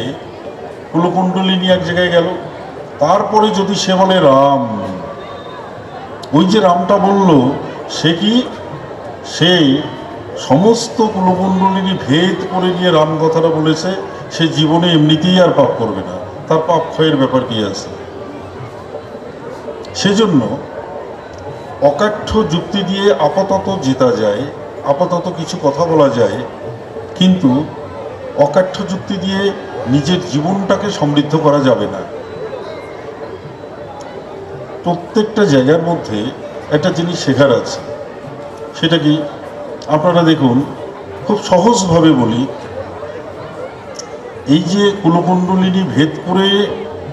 S4: কুলকুণ্ডলিনী এক জায়গায় গেল, তারপরে যদি সে বলে রাম, ওই যে রামটা বলল, সে কি সে সমস্ত কুলকুণ্ডলিনী ভেদ করে নিয়ে রাম কথাটা বলেছে, সে জীবনে এমনিতেই আর পাপ করবে না, তার পাপ ক্ষয়ের ব্যাপার কি আছে? সেজন্য অকাঠ্য যুক্তি দিয়ে আপাতত জেতা যায়, আপাতত কিছু কথা বলা যায়, কিন্তু অকাঠ্য যুক্তি দিয়ে নিজের জীবনটাকে সমৃদ্ধ করা যাবে না। প্রত্যেকটা জায়গার মধ্যে একটা জিনিস শেখার আছে। সেটা কি? আপনারা দেখুন, খুব সহজভাবে বলি, এই যে কুলকুণ্ডলিনী ভেদ করে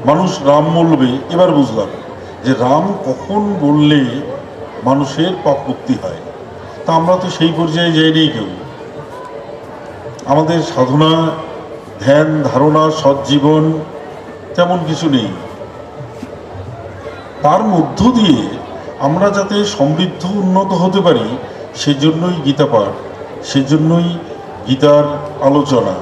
S4: মানুষ রাম বলবে, এবার বুঝলাম যে রাম কখন বললে মানুষের পাপ মুক্তি হয়। তা আমরা তো সেই পর্যায়ে যাইনি কেউ। আমাদের সাধনা, ধ্যান, ধারণা, সৎজীবন তেমন কিছু নেই। তার মধ্য দিয়ে আমরা যাতে সমৃদ্ধ উন্নত হতে পারি, সেজন্যই গীতা পাঠ, সেজন্যই গীতার আলোচনা।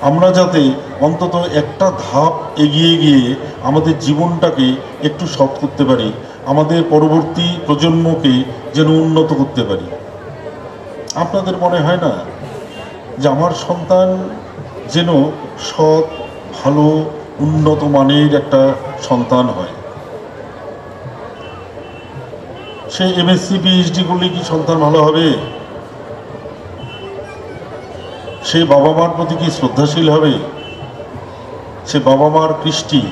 S4: আমরা যাতে অন্তত একটা ধাপ এগিয়ে গিয়ে আমাদের জীবনটাকে একটু সৎ করতে পারি, আমাদের পরবর্তী প্রজন্মকে যেন উন্নত করতে পারি। আপনাদের মনে হয় না যে আমার সন্তান যেন সৎ, ভালো, উন্নত মানের একটা সন্তান হয়? সে এমএসসি পিএইচডি করলে কি সন্তান ভালো হবে? সে বাবা মার প্রতি কি শ্রদ্ধাশীল হবে? সে বাবা মার কৃষ্টি,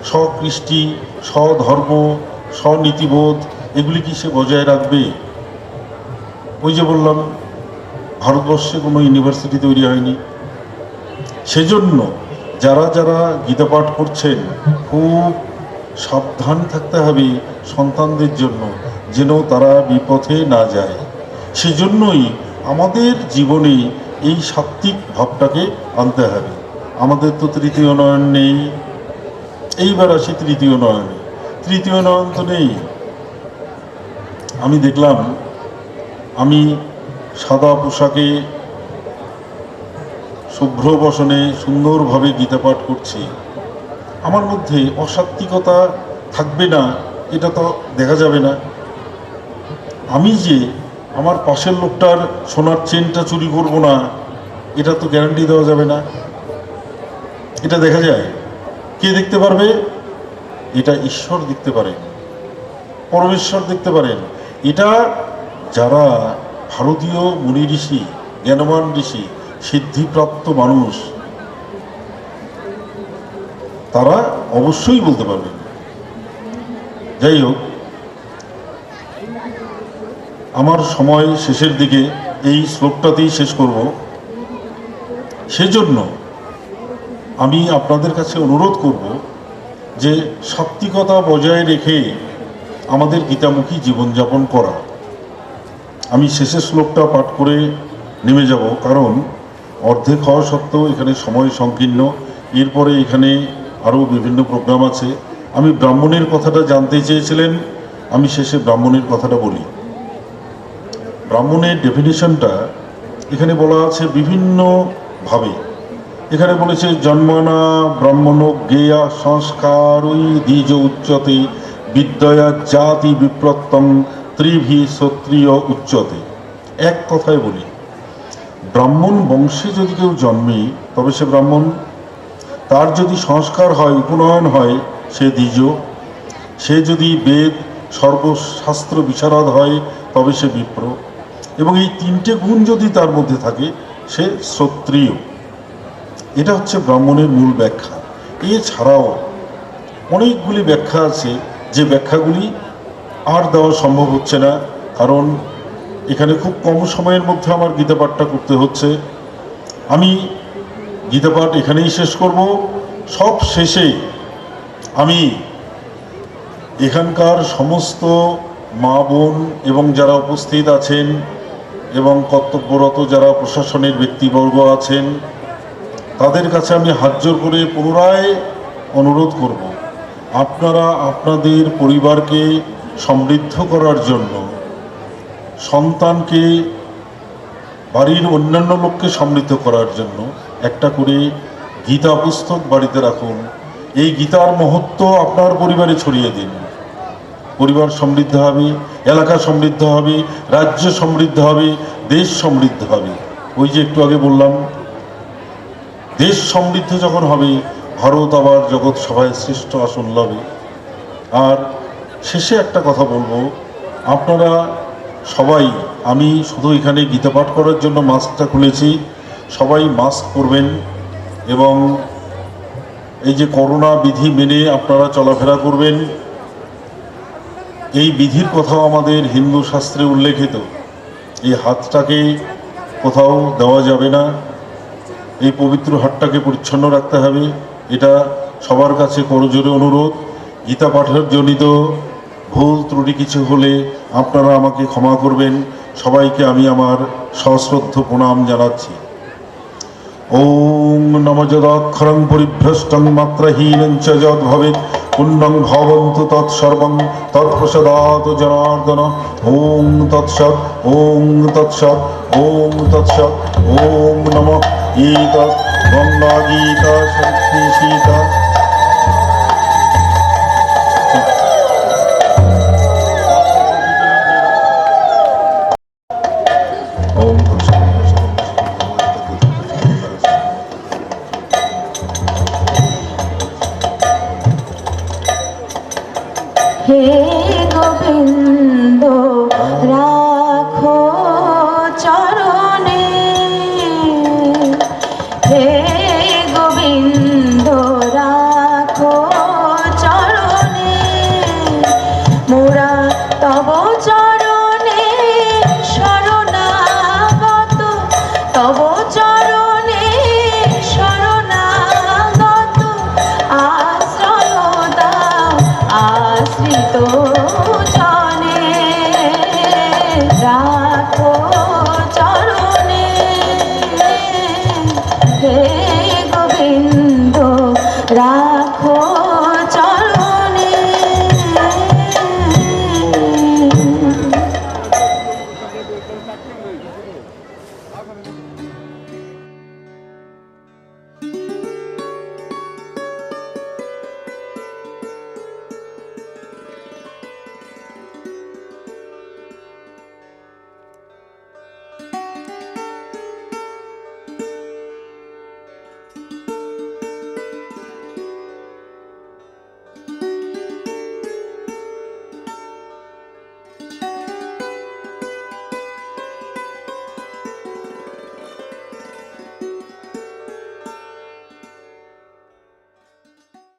S4: স্বকৃষ্টি, স্বধর্ম, স্বনীতিবোধ, এগুলি কি সে বজায় রাখবে? ওই যে বললাম, ভারতবর্ষে কোনো ইউনিভার্সিটি তৈরি হয়নি। সেজন্য যারা যারা গীতা পাঠ করছেন, খুব সাবধান থাকতে হবে সন্তানদের জন্য, যেন তারা বিপথে না যায়। সেজন্যই আমাদের জীবনে এই সাত্ত্বিক ভাবটাকে আনতে হবে। আমাদের তো তৃতীয় নয়ন নেই। এইবার আসি তৃতীয় নয়নে। তৃতীয় নয়ন তো নেই। আমি দেখলাম, আমি সাদা পোশাকে শুভ্র বসনে সুন্দরভাবে গীতা পাঠ করছি, আমার মধ্যে অসাত্বিকতা থাকবে না এটা তো দেখা যাবে না। আমি যে আমার পাশের লোকটার সোনার চেনটা চুরি করব না এটা তো গ্যারান্টি দেওয়া যাবে না। এটা দেখা যায়, কে দেখতে পারবে? এটা ঈশ্বর দেখতে পারেন, পরমেশ্বর দেখতে পারেন। এটা যারা ভারতীয় মুনি ঋষি, জ্ঞানবান ঋষি, সিদ্ধিপ্রাপ্ত মানুষ, তারা অবশ্যই বলতে পারবেন। যাই হোক, আমার সময় শেষের দিকে, এই শ্লোকটাতেই শেষ করব। সেজন্য আমি আপনাদের কাছে অনুরোধ করব যে সাত্বিকতা বজায় রেখে আমাদের গীতামুখী জীবনযাপন করা। আমি শেষের শ্লোকটা পাঠ করে নেমে যাব, কারণ অর্ধেক হওয়া সত্ত্বেও এখানে সময় সংকীর্ণ। এরপরে এখানে আরও বিভিন্ন প্রোগ্রাম আছে। আমি ব্রাহ্মণের কথাটা জানতে চেয়েছিলেন, আমি শেষে ব্রাহ্মণের কথাটা বলি। ব্রাহ্মণের ডেফিনেশনটা এখানে বলা আছে বিভিন্নভাবে। এখানে বলেছে জন্মনা ব্রাহ্মণ জ্ঞেয়া সংস্কারই দ্বিজ উচ্চতে বিদ্যয়া জাতি বিপ্রত্তং ত্রিভি ক্ষত্রিয় উচ্চতে। এক কথায় বলি, ব্রাহ্মণ বংশে যদি কেউ জন্মে তবে সে ব্রাহ্মণ, তার যদি সংস্কার হয়, উপনয়ন হয়, সে দ্বিজ, সে যদি বেদ সর্বশাস্ত্র বিশারদ হয় তবে সে বিপ্র, এবং এই তিনটে গুণ যদি তার মধ্যে থাকে সে ক্ষত্রিয়। এটা হচ্ছে ব্রাহ্মণের মূল ব্যাখ্যা। এছাড়াও অনেকগুলি ব্যাখ্যা আছে, যে ব্যাখ্যাগুলি আর দেওয়া সম্ভব হচ্ছে না, কারণ এখানে খুব কম সময়ের মধ্যে আমার গীতা পাঠটা করতে হচ্ছে। আমি গীতা পাঠ এখানেই শেষ করব। সব শেষে আমি এখানকার সমস্ত মা বোন এবং যারা উপস্থিত আছেন এবং কর্তব্যরত যারা প্রশাসনের ব্যক্তিবর্গ আছেন, তাদের কাছে আমি হাত জোর করে পুনরায় অনুরোধ করব, আপনারা আপনাদের পরিবারকে সমৃদ্ধ করার জন্য, সন্তানকে, বাড়ির অন্যান্য লোককে সমৃদ্ধ করার জন্য একটা করে গীতা পুস্তক বাড়িতে রাখুন। এই গীতার মহত্ব আপনার পরিবারে ছড়িয়ে দিন। পরিবার সমৃদ্ধ হবে, এলাকা সমৃদ্ধ হবে, রাজ্য সমৃদ্ধ হবে, দেশ সমৃদ্ধ হবে। ওই যে একটু আগে বললাম, দেশ সমৃদ্ধ যখন হবে, ভারত আবার জগৎ সভায় শ্রেষ্ঠ আসন লাভে। আর শেষে একটা কথা বলবো, আপনারা সবাই, আমি শুধু এখানে গীতা পাঠ করার জন্য মাস্কটা খুলেছি, সবাই মাস্ক পরবেন এবং এই যে করোনা বিধি মেনে আপনারা চলাফেরা করবেন। এই বিধির কথাও আমাদের হিন্দু শাস্ত্রে উল্লেখিত। এই হাতটাকে কোথাও দেওয়া যাবে না, এই পবিত্র হাতটাকে পরিচ্ছন্ন রাখতে হবে। এটা সবার কাছে করজোরে অনুরোধ। গীতা পাঠের জনিত ভুল ত্রুটি কিছু হলে আপনারা আমাকে ক্ষমা করবেন। সবাইকে আমি আমার সশ্রদ্ধ প্রণাম জানাচ্ছি। ওম নম যদক্ষরং পরিভ্রষ্টং মাত্রাহীনং চ যদ ভবেৎ পুণ্যং ভবন্তু তৎসর্বং তৎপ্রসাদাৎ জনার্দন। ওম তৎসৎ, ওম তৎসৎ, ওম তৎসৎ। ওম নমঃ এতৎ গঙ্গা গীতা শক্তি সীতা। ওম তৎসৎ।
S1: হে গোবিন্দ রাখো চরণে, হে গোবিন্দ রাখো চরণে, মোরা তব চরণে শরণাগত, তব চরণে শরণাগত, আশ্রয় দাও আশ্রিত